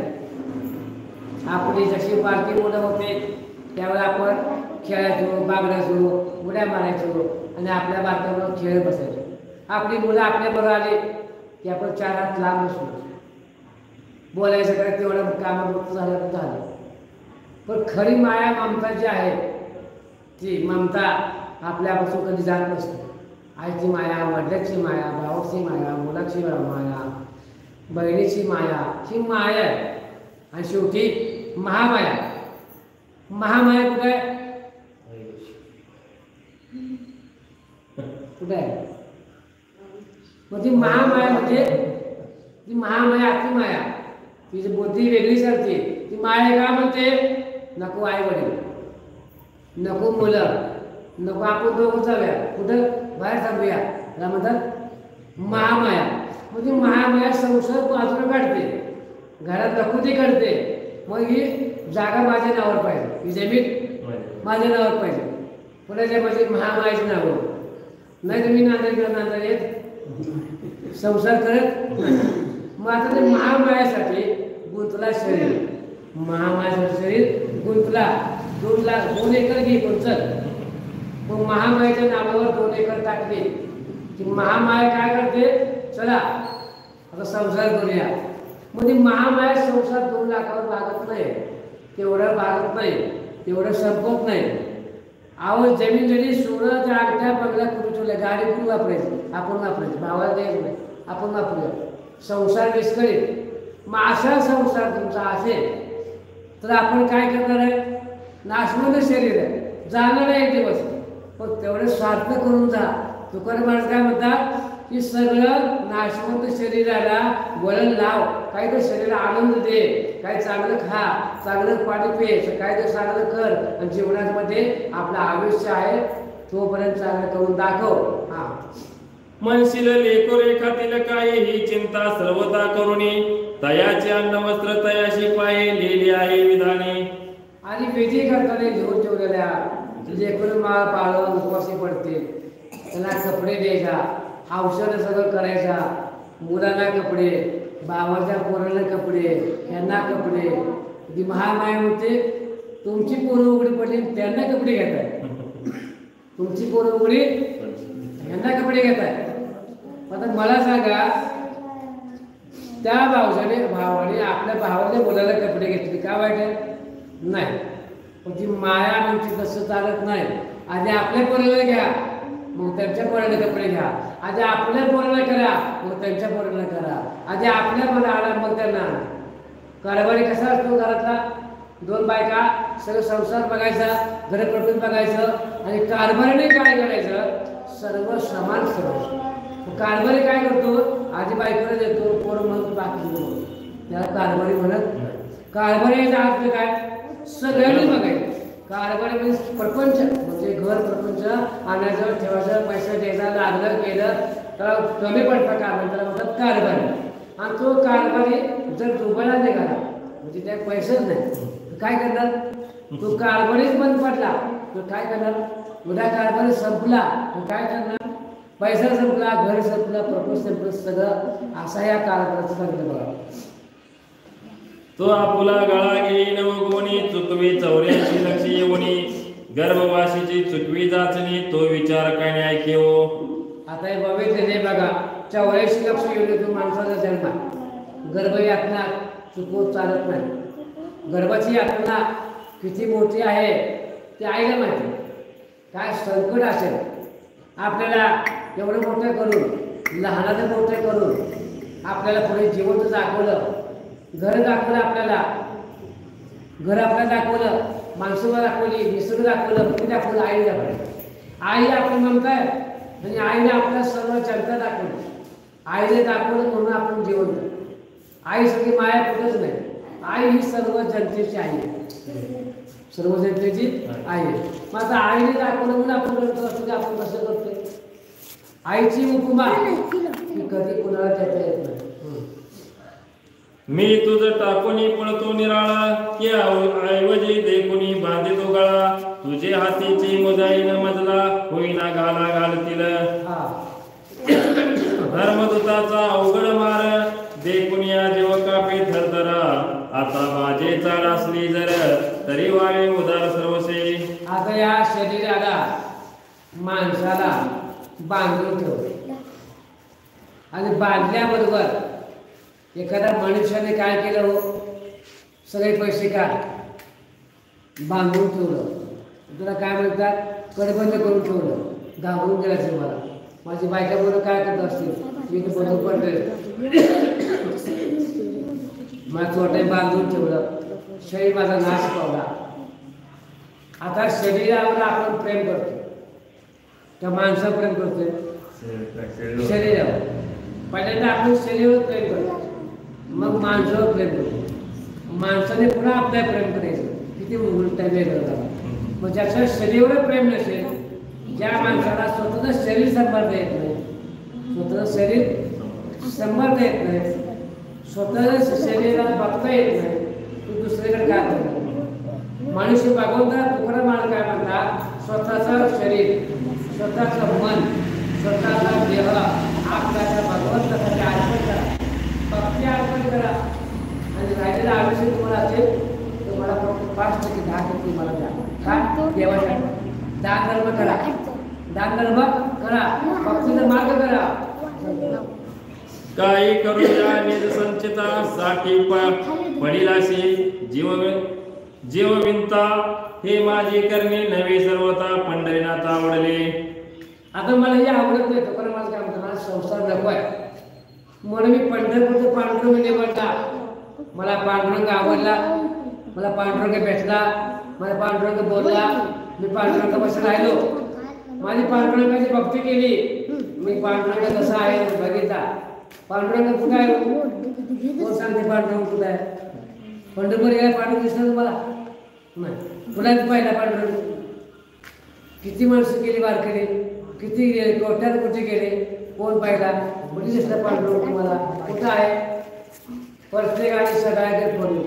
आपली जशी बारकी मुलं होते त्यावेळेला आपण खेळायचो, बागडायचो, उड्या मारायचो आणि आपल्या बारक्याबरोबर खेळत बसायचो. आपली मुलं आपल्याबरोबर आली की आपण 4 हात लांब बसलो, बोलायचं काय तेवढं कामापुरतं झालं तर झालं. पण खरी माया ममता जी आहे ती ममता आपल्यापासून कधी जात नसते. आईची माया, वडिलांची माया, भावाची माया, मुलाची माया, बहिणीची माया, ही माया आहे. आणि शेवटी महामाया. महामाया कुठे आहे, कुठे आहे. मग ती महामाया म्हणजे ती महामाया अतिमाया, तिची बुद्धी वेगळी चालते. ती माया का म्हणते, नको आई वडील, नको मुलं, नको आपण दोघं जाऊया कुठं बाहेर थांबूया, त्याला म्हणतात महामाया. म्हणजे महामाया संसार बाजूला काढते, घरात नको करते. मग ही जागा माझ्या नावावर पाहिजे, ही जमीन माझ्या नावावर पाहिजे. कोणाच्या म्हणजे महामायाच्या नावावर नाही तर मी नांदा येत संसार करत. मग आता ते महामायासाठी गुंतला शरीर, महामायाचं शरीर गुंतला. 2 एकर घे कोणचं. मग महामायाच्या नावावर 2 एकर टाकले की महामाया काय करते, चला आता संसार करूया. म्हणजे महामाया संसार 2 लाखावर भागत नाही, तेवढं भागत नाही, तेवढं संपत नाही. आवाज जमीन जरी सोनं त्या अंगठ्या बंगल्या करून ठेवल्या, गाडी कुठून वापरायची, आपण वापरायची, भावाला द्यायचं नाही, आपण वापरूया. संसार विस्कळीत. मग असा संसार तुमचा असेल तर आपण काय करणार आहे, नाशवंत शरीर आहे, जाणार आहे एक दिवस, पण तेवढं स्वार्थ करून जा. तुकाराम महाराज काय म्हणतात की सगळं नाशवंत शरीराला वळण लाव, काही तर शरीराला आनंद दे, काही चांगलं खा, चांगलं पाणी पे, काही तर चांगलं कर आणि जीवनामध्ये आपलं आयुष्य आहे तोपर्यंत चांगलं करून दाखव. हा म्हणशील लेको रेखातील काही ही चिंता सर्वता करुणी, तयाचे अन्न वस्त्र तयाशी पायी लिहिली आहे विधाने. आणि विधी करताना घेऊन ठेवलेल्या लेकरून माळ पाळून उपवासी पडते, त्यांना कपडे द्यायचा, औषध सगळं करायचा, मुलांना कपडे, भावाच्या पोरांना कपडे, यांना कपडे. ती महामाया होते, तुमची पोरं उघडी पडली त्यांना कपडे घेताय, तुमची पोरं उघडी यांना कपडे घेताय. आता मला सांगा, त्या भावाने आपल्या भावाच्या मुलाला कपडे घेतले का वाईट आहे, नाही. पण ती माया म्हणजे तसं चालत नाही. आधी आपल्या पोराला घ्या, मग त्यांच्या पोराला कपडे घ्या. आधी आपल्या पोराला करा, मग त्यांच्या पोराला करा. आधी आपल्या मला आला मग त्यांना. कारभारी कसा असतो घरातला, 2 बायका सगळं संसार बघायचा, घर पटून बघायचं आणि कारभारीने काय करायचं, सर्व समान करायचं. कारभारी काय करतो, आधी बायकोला देतो, पोर मग बाकी त्याला कारभारी म्हणत नाही. कारभारी याचा अर्थ काय, सगळ्यांनी बघायचं. कारभारी म्हणजे प्रपंच, म्हणजे घर प्रपंच आणायचं ठेवायचं, पैसा द्यायचा, लागलं केलं तर कमी पडतं कारभारी, त्याला म्हणतात कारभारी. आणि तो कारभारी जर दुबळा निघाला म्हणजे त्या पैसेच नाही काय करणार, तो कारभारीच बंद पडला तर काय करणार, उद्या कारभारी संपला तर काय करणार, पैसा संपला, घर संपलं, प्रपंच संपलं, सगळं असा या कारभाराचं सांगितलं बघा. तो आपुला गळा गेली नवगुणी चुकवी 84 लक्ष येऊनी गर्भवासीची चुकवी जाचणी तो विचार काय न्याय केवो. आता हे बघितले नाही बघा, 84 लक्ष येऊन तो माणसाचा जन्म, गर्भ यातना चुकवून चालत नाही. गर्भाची यातना किती मोठी आहे ते आईला माहिती. काय संकट असेल आपल्याला एवढं मोठं करून, लहानाचं मोठं करून आपल्याला पुढे जिवंत दाखवलं, घर दाखवलं, आपल्याला घर आपल्याला दाखवलं, माणसं दाखवली, निसर्ग दाखवलं, तुम्ही दाखवलं, आई दाखवलं. आईला आपण म्हणताय आणि आईने आपल्याला सर्व जनता दाखवली. आईने दाखवलं म्हणून आपण जिवंत. आई सगळी माया कुठंच नाही. आई ही सर्व जनतेची आई आहे, सर्व जनतेची आई आहे. मग आता आईने दाखवलं म्हणून आपण करतो असं आपण कसं करतो. आईची उपमा ही कधी कुणाला देता येत नाही. मी तुझ टाकूनी पळतो निराळा की ऐवजी देखुनी बांधितो गळा तुझे हातीची मुजाईन मजला होईना घाला घालतील धर्मदूताचा अवघड मार देखुनिया जीव कापे थरथरा आता बाजेचा रासली जर तरी वाळे उदार सर्वसे. आता या शरीराला माणसाला बांधून ठेवले आणि बांधल्याबरोबर एखाद्या मनुष्याने काय केलं हो, सगळे पैसे काय बांधून ठेवलं. तुला काय म्हणतात, कडबंद करून ठेवलं, घाबरून गेला मला. माझी बायका बरोबर काय करत असतील, मी तर बरोबर पडले, मला छोटे बांधून ठेवलं, शरीर माझा नाश पावला. आता शरीरावर आपण प्रेम करतो, त्या माणसावर प्रेम करतोय, शरीरावर. पहिल्यांदा आपण शरीरावर प्रेम करतो, मग माणसावर प्रेम करतो, माणसाने पुन्हा आपल्याला प्रेम करायचं. किती उलटा वेगळं झाला. मग ज्याचं शरीरावर प्रेम नसेल, ज्या माणसाला स्वतःचं शरीर सांभाळता येत नाही, स्वतःचं शरीर सांभाळता येत नाही, स्वतःच्या शरीराला बघता येत नाही, तू दुसरीकडे काय करणार. मनुष्य भगवंता तुकाराम महाराज काय म्हणतात, स्वतःचं शरीर, स्वतःचं मन, स्वतःचा देह आपल्याच्या भगवंतासाठी अर्पण करा, भक्ती अर्पण करा. आणि राहिलेलं आयुष्य तुम्हाला असेल तर मला फक्त 5% 10% मला द्या. काय देवाच्या दान धर्म करा, दान धर्म करा, भक्तीचा मार्ग करा. काही करू या निज संचिता साठी पडिलाशी जीव विंता हे माझी करणे नवे सर्वता पंढरीनाथ आवडले. आता मला हे आवडत नाही. तुकाराम महाराज काय म्हणतात, मला संसार नको आहे म्हणून मी पंढरपूरचं पांडुरंग निवडला. मला पांडुरंग आवडला, मला पांडुरंग भेटला, मला पांडुरंग बोलला, मी पांडुरंगापासून राहिलो, माझी पांडुरंगाची भक्ती केली, मी पांडुरंग कसा आहे बघितला. पांडुरंग कुठं आहे, कोण सांगते पांडुरंग कुठं आहे. पंढरपूर गेला पांडुरंग दिसला तुम्हाला नाही, कुणाच पाहिला पांडुरंग. किती माणसं केली वारकरी, किती कोट्यात कुठे गेले, कोण पाहिला, कुठे दिसला पांडुरंग तुम्हाला, कुठं आहे. प्रत्येकाने सगळ्याकडे पडलो.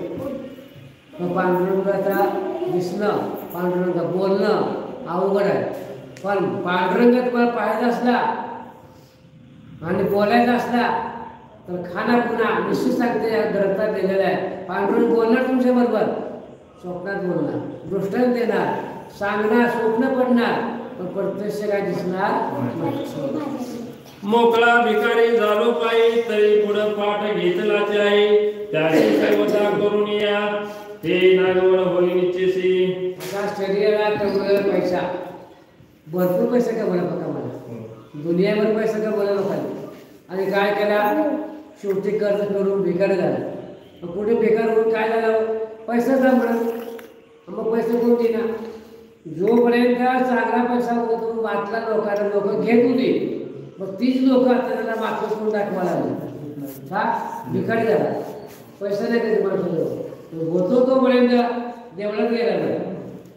पांडुरंगाचा दिसणं, पांडुरंग बोलणं अवघड आहे. पण पांडुरंग तुम्हाला पाहायचा असला आणि बोलायचा असला तर खाना पुन्हा निश्चित सांगते ग्रंथात दिलेलं आहे. पांडुरंग बोलणार तुमच्या बरोबर, स्वप्नात बोलणार, दृष्टांत देणार, सांगणार, स्वप्न पडणार, पण प्रत्यक्ष काय दिसणार. मोकळा भिकारी झालो पायी तरी पुढं पाठ घेतलाच आहे त्याची सर्वता करून या हे नागवण होई निश्चिसी. शरीराला कमवलेला पैसा, भरपूर पैसा कमवला बघा मला, दुनियाभर पैसा कमवला लोकांनी. आणि काय केला, शेवटी कर्ज करून भिकार झाला. पुढे भिकार होऊन काय झालं, पैसा म्हणून मग पैसे कोण देणार. जोपर्यंत चांगला पैसा होतो वाचला लोकांना, लोक घेत होती, पण तीच लोक आता त्याला मागचं करून दाखवा लागले का भिकारी झाला पैसा नाही त्याच्या माणसाजवळ होतो तोपर्यंत देवळात गेला नाही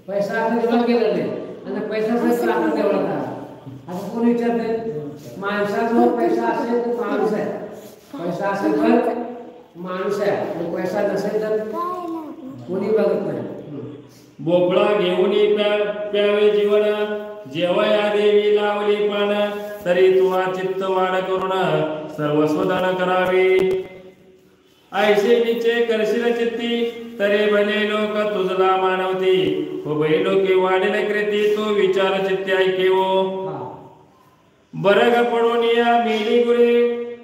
पैसा आता देवळात गेला नाही आणि पैसा सगळं आता देवळात आला असं कोण विचारते माणसाजवळ पैसा असेल तर माणूस आहे पैसा असेल तर माणूस आहे आणि पैसा नसेल तर कोणी बघत नाही भोपळा घेऊन प्यावे जीवन जेवया देवी लावली पण तरी तुला चित्त वाढ करून सर्वस्व दान करावे ऐसे निचे करशील चित्ती तरे भले लोक तुझला मानवती उभय लोके वाढेल कृती तो विचार चित्ती ऐकेवो बरग पडून या मेली गुरे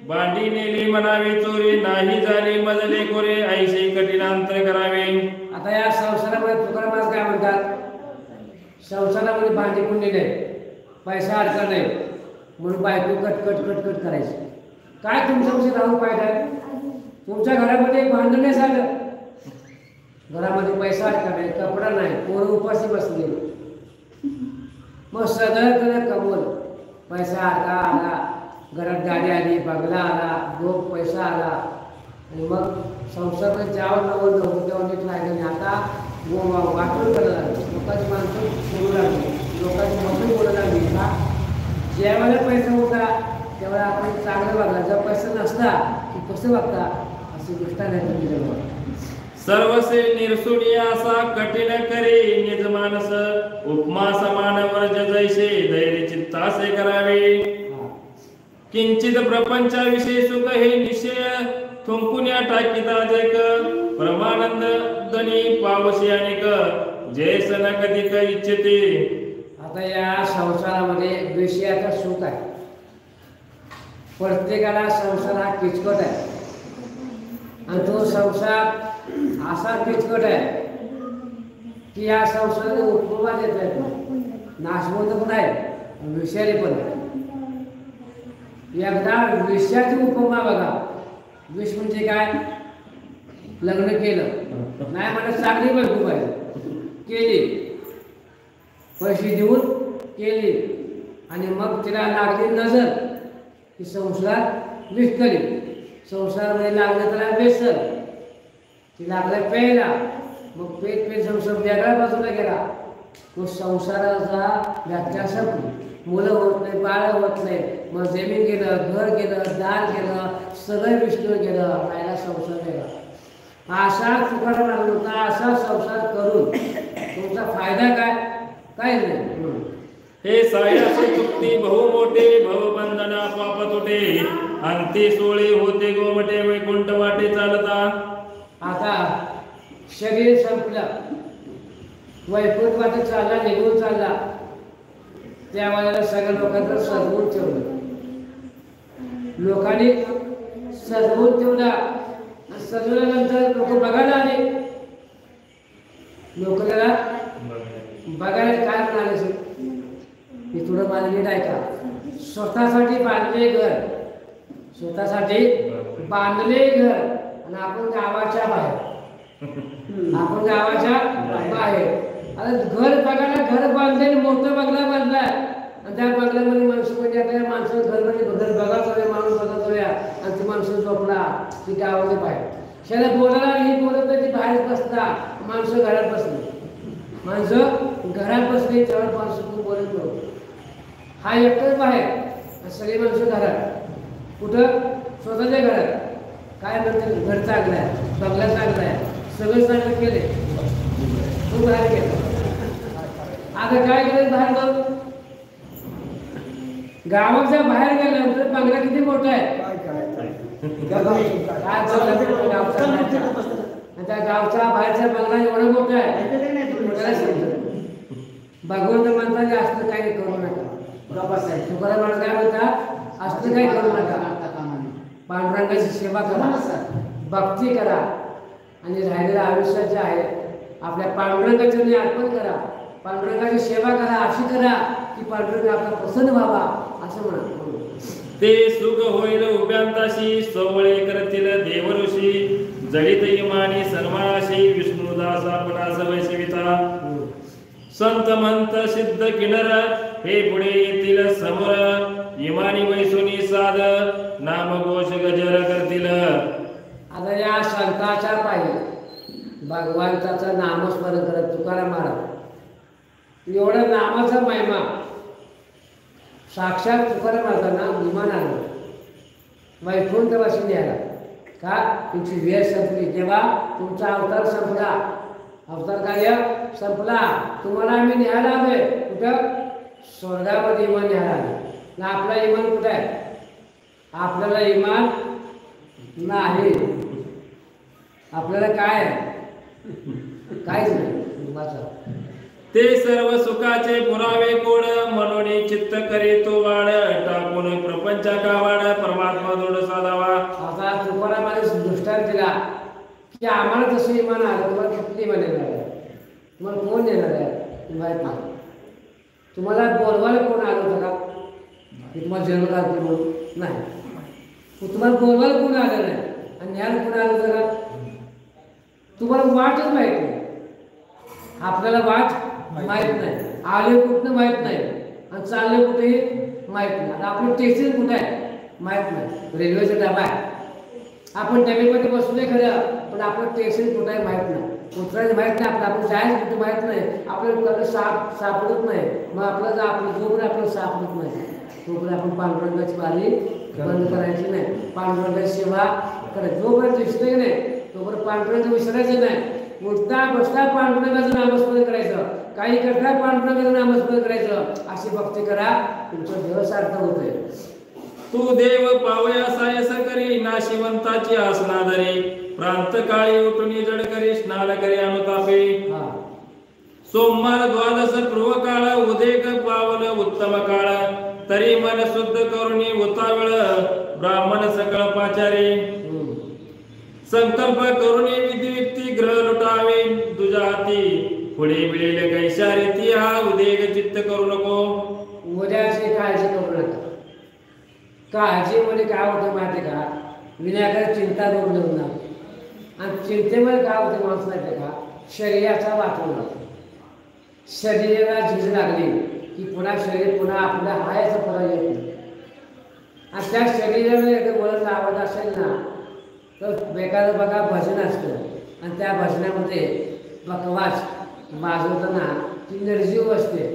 बांडी नेली म्हणावी चोरी नाही झाली मजले गोरे ऐसे कठीणांतर करावे आता या संसारामध्ये तुकाराम काय म्हणतात संसारामध्ये भांडी कुंडी नाही पैसा अडका नाही म्हणून बायको कटकट कटकट करायची काय तुमच्यापाशी राहून फायदा आहे तुमच्या घरामध्ये एक भांडण नाही झालं घरामध्ये पैसा अडका नाही कपडा नाही पोरं उपाशी बसले मग सगळं कमवलं पैसा आला घरात गाडी आली बंगला आला लोक पैसा आला आणि मग संसारामध्ये ज्यावर नवल नव्हतं तेव्हा नीट राहिलं नाही आता वाटून करायला लागली लोकांची माणसं बोलू लागली लोकांची मतं बोलायला लागली का ज्यावेळेला पैसा होता त्यावेळेला आपण चांगलं बघा जर पैसा नसता की कसं बघता अशी गोष्ट नाही तुमच्याजवळ सर्वसे निर्सुनी असा कठीण करी निज मानस उपमा समान वर्ज जैसे धैर्य चित्तासे करावे किंचित प्रपंचाविषयी सुख हे निश्चय थुंकुन्या टाकीता जैक परमानंद दनी पावशी अनेक जैसन कधिक इच्छिते आता या संसारामध्ये विषयाचं सुख आहे प्रत्येकाला संसार हा किचकट आहे आणि तो संसार असा किचकट आहे की या संसाराला उपमा देत आहेत नाशवंत पण आहे विषारी पण आहे एकदा विषयाची उपमा बघा विष म्हणजे काय लग्न केलं नाही मला चांगली बायको पाहिजे केली पैसे देऊन केली आणि मग तिला लागली नजर की संसार विस्कळी संसारामध्ये लागलं त्याला व्यसन ती लागलं प्यायला मग पेट संसार वेगळ्या बाजूला गेला तो संसाराचा व्याख्या संपली मुलं होत नाही बाळ होत नाही मग जमीन गेलं घर गेलं दार गेलं सगळं विष्णू गेलं राहायला संसार गेला असा तुकाराम होता असा संसार करून तुमचा फायदा काय काय नाही हे सायाचे चुक्ती बहु मोठे भवबंधना पाप तोटे अंती सोळे होते गोमटे वैकुंठ वाटे चालता आता शरीर संपलं वैकुंठ वाटे चालला निघून चालला त्यावेळेला सगळ्या लोकांचं सजवून ठेवलं लोकांनी सजवून ठेवला सजवल्यानंतर लोक बघायला आले लोक त्याला बघायला काय म्हणाले मी थोडं माझं नीट ऐका स्वतःसाठी बांधले घर स्वतःसाठी बांधले घर आणि आपण गावाच्या बाहेर आता घर बघायला घर बांधले मोठं बंगला बांधलाय आणि त्या बंगल्यामध्ये माणसं म्हणजे आता माणसं घरमध्ये घर बघा जाऊया माणूस बघा जाऊया आणि ती माणसं झोपला ती गावाच्या बाहेर त्याला बोलायला ही बोलत नाही ती बाहेर बसता माणसं घरात बसली तेव्हा माणसं खूप बोलत नव्हतं हा एकटाच बाहेर सगळी माणसं घरात कुठं स्वतःच्या घरात काय म्हणते घर चांगलं आहे बंगला चांगला आहे सगळं चांगलं केले तू बाहेर गेला आता काय केलं बाहेर जाऊन गावाच्या बाहेर गेल्यानंतर बंगला किती मोठा आहे त्या गावचा बाहेरचा बंगला एवढा मोठा आहे भगवंत म्हणतात की असलं काही करू नका तुकाराम महाराज काय म्हणतात असलं काही करू नका पांडुरंगाची सेवा करा भक्ती करा आणि राहिलेलं आयुष्य जे आहे आपल्या पांडुरंगाच्या अर्पण करा पांडुरंगाची सेवा करा अशी करा की पांडुरंग आपला प्रसन्न व्हावा असं म्हणा ते सुख होईल उभ्यांताशी सवळे करतील देवऋषी जडित इमानी सन्मानाशी विष्णुदास आपणास वैसविता संत मंत सिद्ध किन्नर हे पुढे येतील समोर इमानी वैसुनी साध नामघोष गजर करतील. आता या संताच्या पायी भगवंताचं नामस्मरण करत तुकाराम महाराज एवढं नामाचा महिमा साक्षात तुकाराम महाराजांना विमान आलं वैकुंठवासी न्यायला. का तुमची वेळ संपली, तेव्हा तुमचा अवतार संपला, अवतार कार्य संपला, तुम्हाला आम्ही न्यायला आलोय. कुठं? स्वर्गामध्ये इमान न्यायला आलं ना. आपला इमान कुठं आहे? आपल्याला इमान नाही. आपल्याला काय आहे? काहीच नाही. वाचा. ते सर्व सुखाचे पुरावे कोण म्हणून चित्त करी तो वाढ टाकून प्रपंच का वाढ परमात्मा जोड साधावा. आता तुकारामाने दृष्टांत दिला की आम्हाला तसं इमान आलं, तुम्हाला किती इमान येणार आहे? तुम्हाला कोण देणार आहे माहीत नाही. तुम्हाला बोलवायला कोण आलं होतं का की तुम्हाला जन्म लागतो म्हणून? नाही. तुम्हाला बोलवायला कोण आलं नाही आणि न्यायला कोण आलं होतं का? तुम्हाला वाटच माहीत नाही. आपल्याला वाट माहीत नाही, आले कुठनं माहीत नाही आणि चालले कुठेही माहीत नाही. आता आपलं स्टेशन कुठं आहे माहीत नाही. रेल्वेचा डबा आहे, आपण डब्यामध्ये बसलोय खरं, पण आपलं स्टेशन कुठं आहे माहीत नाही. उतरायचं माहीत नाही आपलं, आपण जायचं कुठं माहीत नाही. आपल्याला सापडत नाही. मग आपलं जोपर्यंत आपल्याला सापडत नाही तोपर्यंत आपण पांडुरंगाची बारी बंद करायची नाही. पांडुरंगाची सेवा करायची. जोपर्यंत दिसतंय नाही तोपर्यंत पांडुरंग विसरायचं नाही. उठता बसता पांडुरंगाचं नामस्मरण करायचं, काही करता पांडुरंगाचं नामस्मरण करायचं. अशी भक्ती करा, तुमचं देव सार्थ होतंय. तू देव पावया सायस करी नाशिवंताची आसना धरी प्रांत काळी उठून जड करी स्नान करी अनुतापे. सोमवार द्वादश पूर्व काळ उदेक पावल उत्तम काळ तरी मन शुद्ध करुणी उतावळ ब्राह्मण सकळ पाचारी. संकल्प करुणी विधियुक्ती ग्रह लुटावे तुझ्या हाती पुढे मिळेल कैशा रीती हा उदेक चित्त करू नको. उद्याची काळजी करू नका. काळजीमध्ये काय होतं माहिती का? विनाकारण चिंता करून देऊ नका. आणि चिंतेमध्ये काय होतं माणूस माहिती का? शरीराचा वाचवून जातो. शरीराला झीज लागली की पुन्हा शरीर पुन्हा आपल्या हायचं पुन्हा येत नाही. आणि त्या शरीराला एकदा वळण लावत असेल ना तर एखादं बघा भजन असतं आणि त्या भजनामध्ये बकवास वाजवताना ती निर्जीव असते.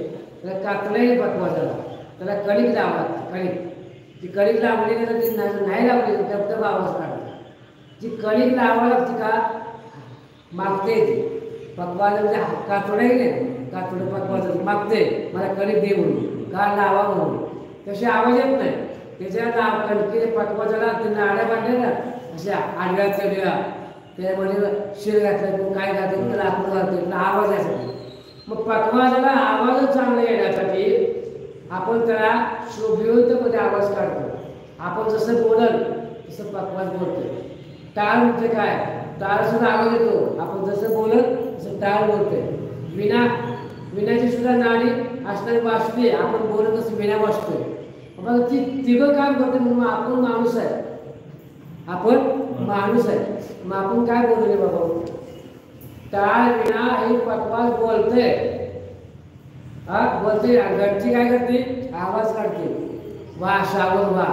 त्याला कातलाही बकवासाला त्याला कणिक लावा. कणिक ती कणिक लावली नाही तर ती नाही लावली तर धबधबा आवाज काढते. जी कणिक लावावं लागते का मागते ती पकवाज म्हणजे कातोडाही नाही. कातोड पकवाज मागते मला कणिक दे म्हणून, का लावा म्हणून. तसे आवाज येत नाही. त्याच्या कणकीने पकवाजाला ते नाड्या बांधल्या ना अशा आडव्या चढव्या त्यामध्ये शिर घातलं काय घातलं त्याला आपण घालतो त्याला आवाज यासाठी. मग पकवाजाला आवाजच चांगला येण्यासाठी आपण त्याला शोभिवंतमध्ये आवाज काढतो. आपण जसं बोलल तसं पकवाज बोलतो. टाळ म्हणजे काय? टाळ सुद्धा आवाज येतो. आपण जसं बोलल तसं टाळ बोलतोय. विणाची सुद्धा नाडी असणारी वाजते. आपण बोलत तसं विणा वाजतोय. मग ती तिघं काम करते म्हणून आपण माणूस आहे. आपण माणूस आहे. मग आपण काय बोलले बाबा? टाळ विणा हे पकवाज बोलते. हा बोलते. घरची काय करते? आवाज काढते. वा सावध वा.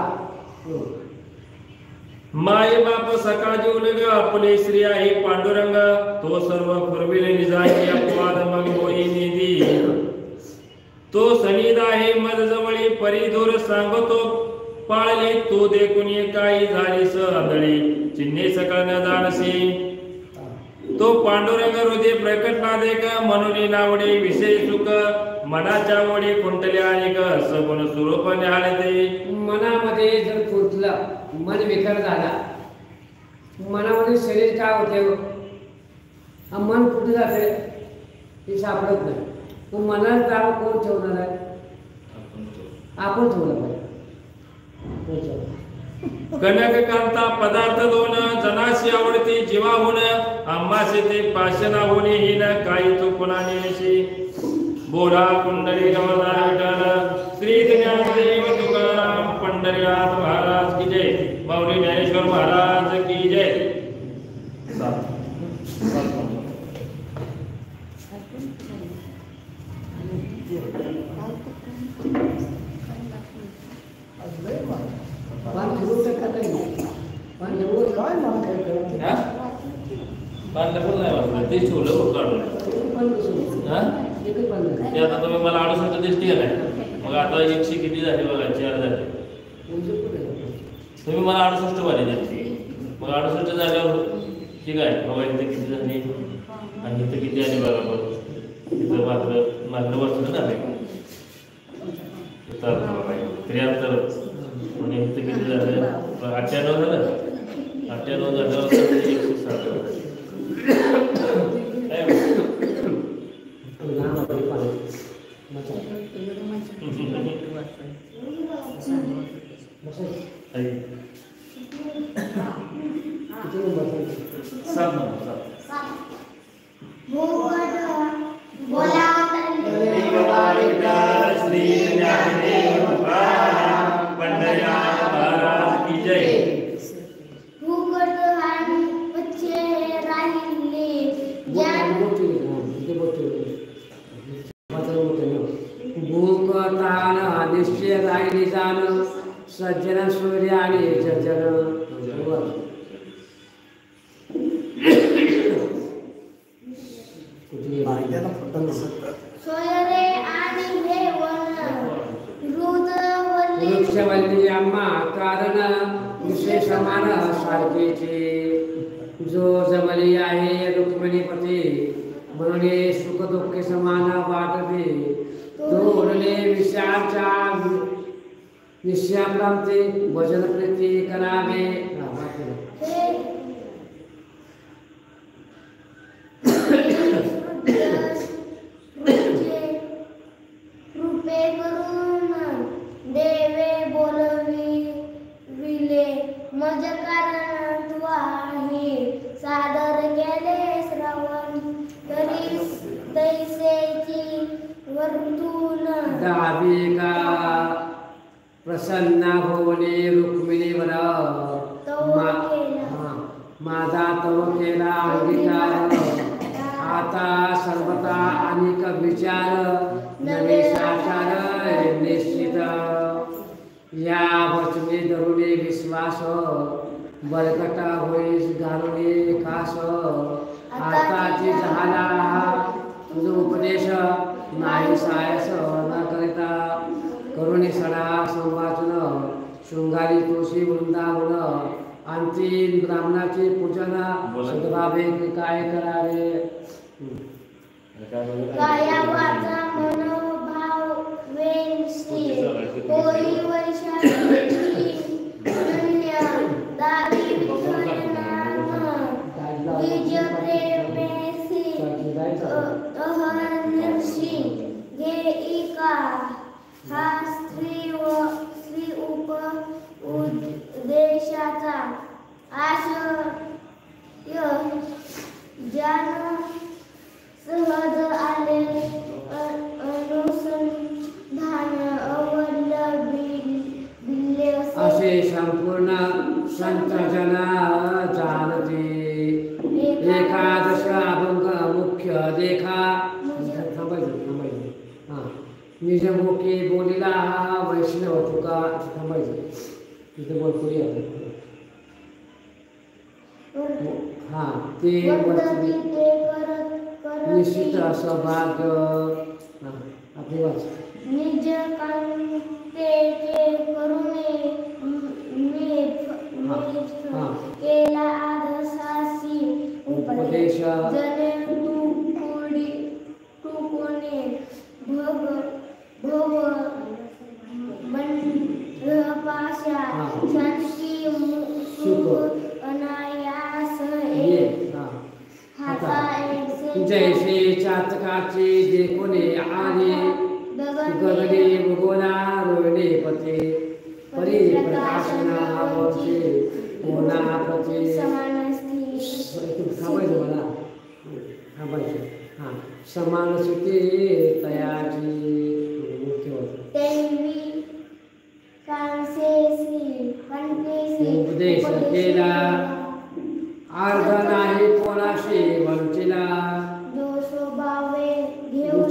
माय बाप सका जीवलग आपले श्री आहे पांडुरंग तो सर्व फुरविले निजाई अपवाद मग होई निधी. तो सनिद आहे मद जवळी परिदूर सांगतो पाळली तू देखून काही झालीस आंधळी चिन्हे सकळ न जाणसी. तो पांडुरंग हृदय प्रकट नादेक म्हणून नावडे विषय सुख मनाच्या ओढी कुंटल्या अनेक सगुण स्वरूप न्याहाळते. मनामध्ये जर फुटलं मन विकार झाला मनामध्ये शरीर काय होते? मन कुठे जाते ते सापडत नाही. तो मनात जावं कोण ठेवणार आहे? आपण ठेवलं पाहिजे. कनक कांता पदार्थ दोन जनाशी आवडती जीवाहून आम्हासे ते पाशना होणे हिन काही चुकूना नेशी. बोला कुंडली गवदा विठ्ठल श्री ज्ञानदेव तुकाराम पंढरीनाथ महाराज की जय. माऊली ज्ञानेश्वर महाराज की जय. ते ठेवलं बघ काढून. हा? ते आता तुम्ही मला 68 दिसते का नाही? मग आता 100 किती झाले बघा, 4 झाले. तुम्ही मला 68 वाले दिले. मग 68 झाल्यावर ठीक आहे बाबा, इथे किती झाले आणि इथं किती आले बघा. बघ इथं मागलं बसलं ना ते 73 म्हणजे इथं किती झालं 98 झालं. 98 झाल्यावर 160 भूक तान निश्चय राहिली जाण सज्जन सूर्य आणि जजन. वृक्षवल्ली आम्हा कारण विषय समान सारखेचे. जो जमली आहे रुक्मिणीपती म्हणून सुख दुःख समान वाटते. दोरले विषयाच्या निश्चयाप्रांते भजन प्रीती करावे. कृपे करून देवे बोलविले मज कारण तुवाही सादर केले श्रवण तरी तैसेची वर्तून दावी का प्रसन्न होणे रुक्मिणीवर माझा तव केला अंगीकार. आता सर्वता अनेक विचार नवे साचार निश्चित. या वचने धरुणे विश्वास बळकटा होईस घालुणे खास. आताची झाला तुझ उपदेश नाही सायस न करिता. करुणी सडा संवाचन शृंगारी तुळशी वृंदावन. अंतिम ब्राह्मणाचे पूजन सद्भावे काय करावे. काया वाचा मनोभाव वेंसी होई वैशाखी अनन्य दावी विठ्ठलनाम द्विज प्रेमेसी अहर्निशी घेईका. हा स्त्री उपदेशाचा आशय ज्ञान सहज आले अनुसंधान अवलंबिले असे संपूर्ण संत जन जाणते. एकादश अभंग मुख्य देखा. निजमुखी बोलिला वैष्णव तुका. थांबायचं तिथे बोल पुढे. हा ते निश्चित असं भाग आपली वाच. निज कांतेचे करुणे केला आदसासी उपदेश. जने तू कोणे भव पाशा शांती सुख अनायास जैसे चातकाचे देखोने आले गगने भुगोना रोहिणे पते परी प्रकाशनावचे कोणापते. थांबायचं मला थांबायचं. हां समान सुते तयाची उपदेश केला. अर्ध नाही कोणाशी वंचिला. जो स्वभावे घेऊन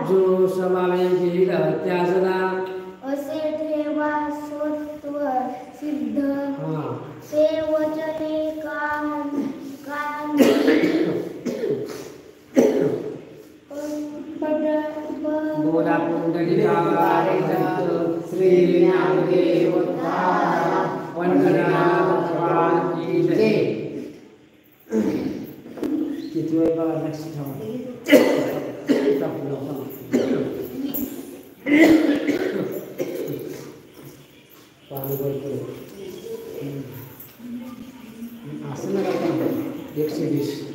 जो स्वभावे घेईल त्याजना. असे ठेवा सत्व सिद्ध ते वचने का पुंडलिकाकारे श्री ज्ञानदेव पंढरीनाथ भगवान की जय. किती वेळ बघा लक्ष ठेवा. असं नका 120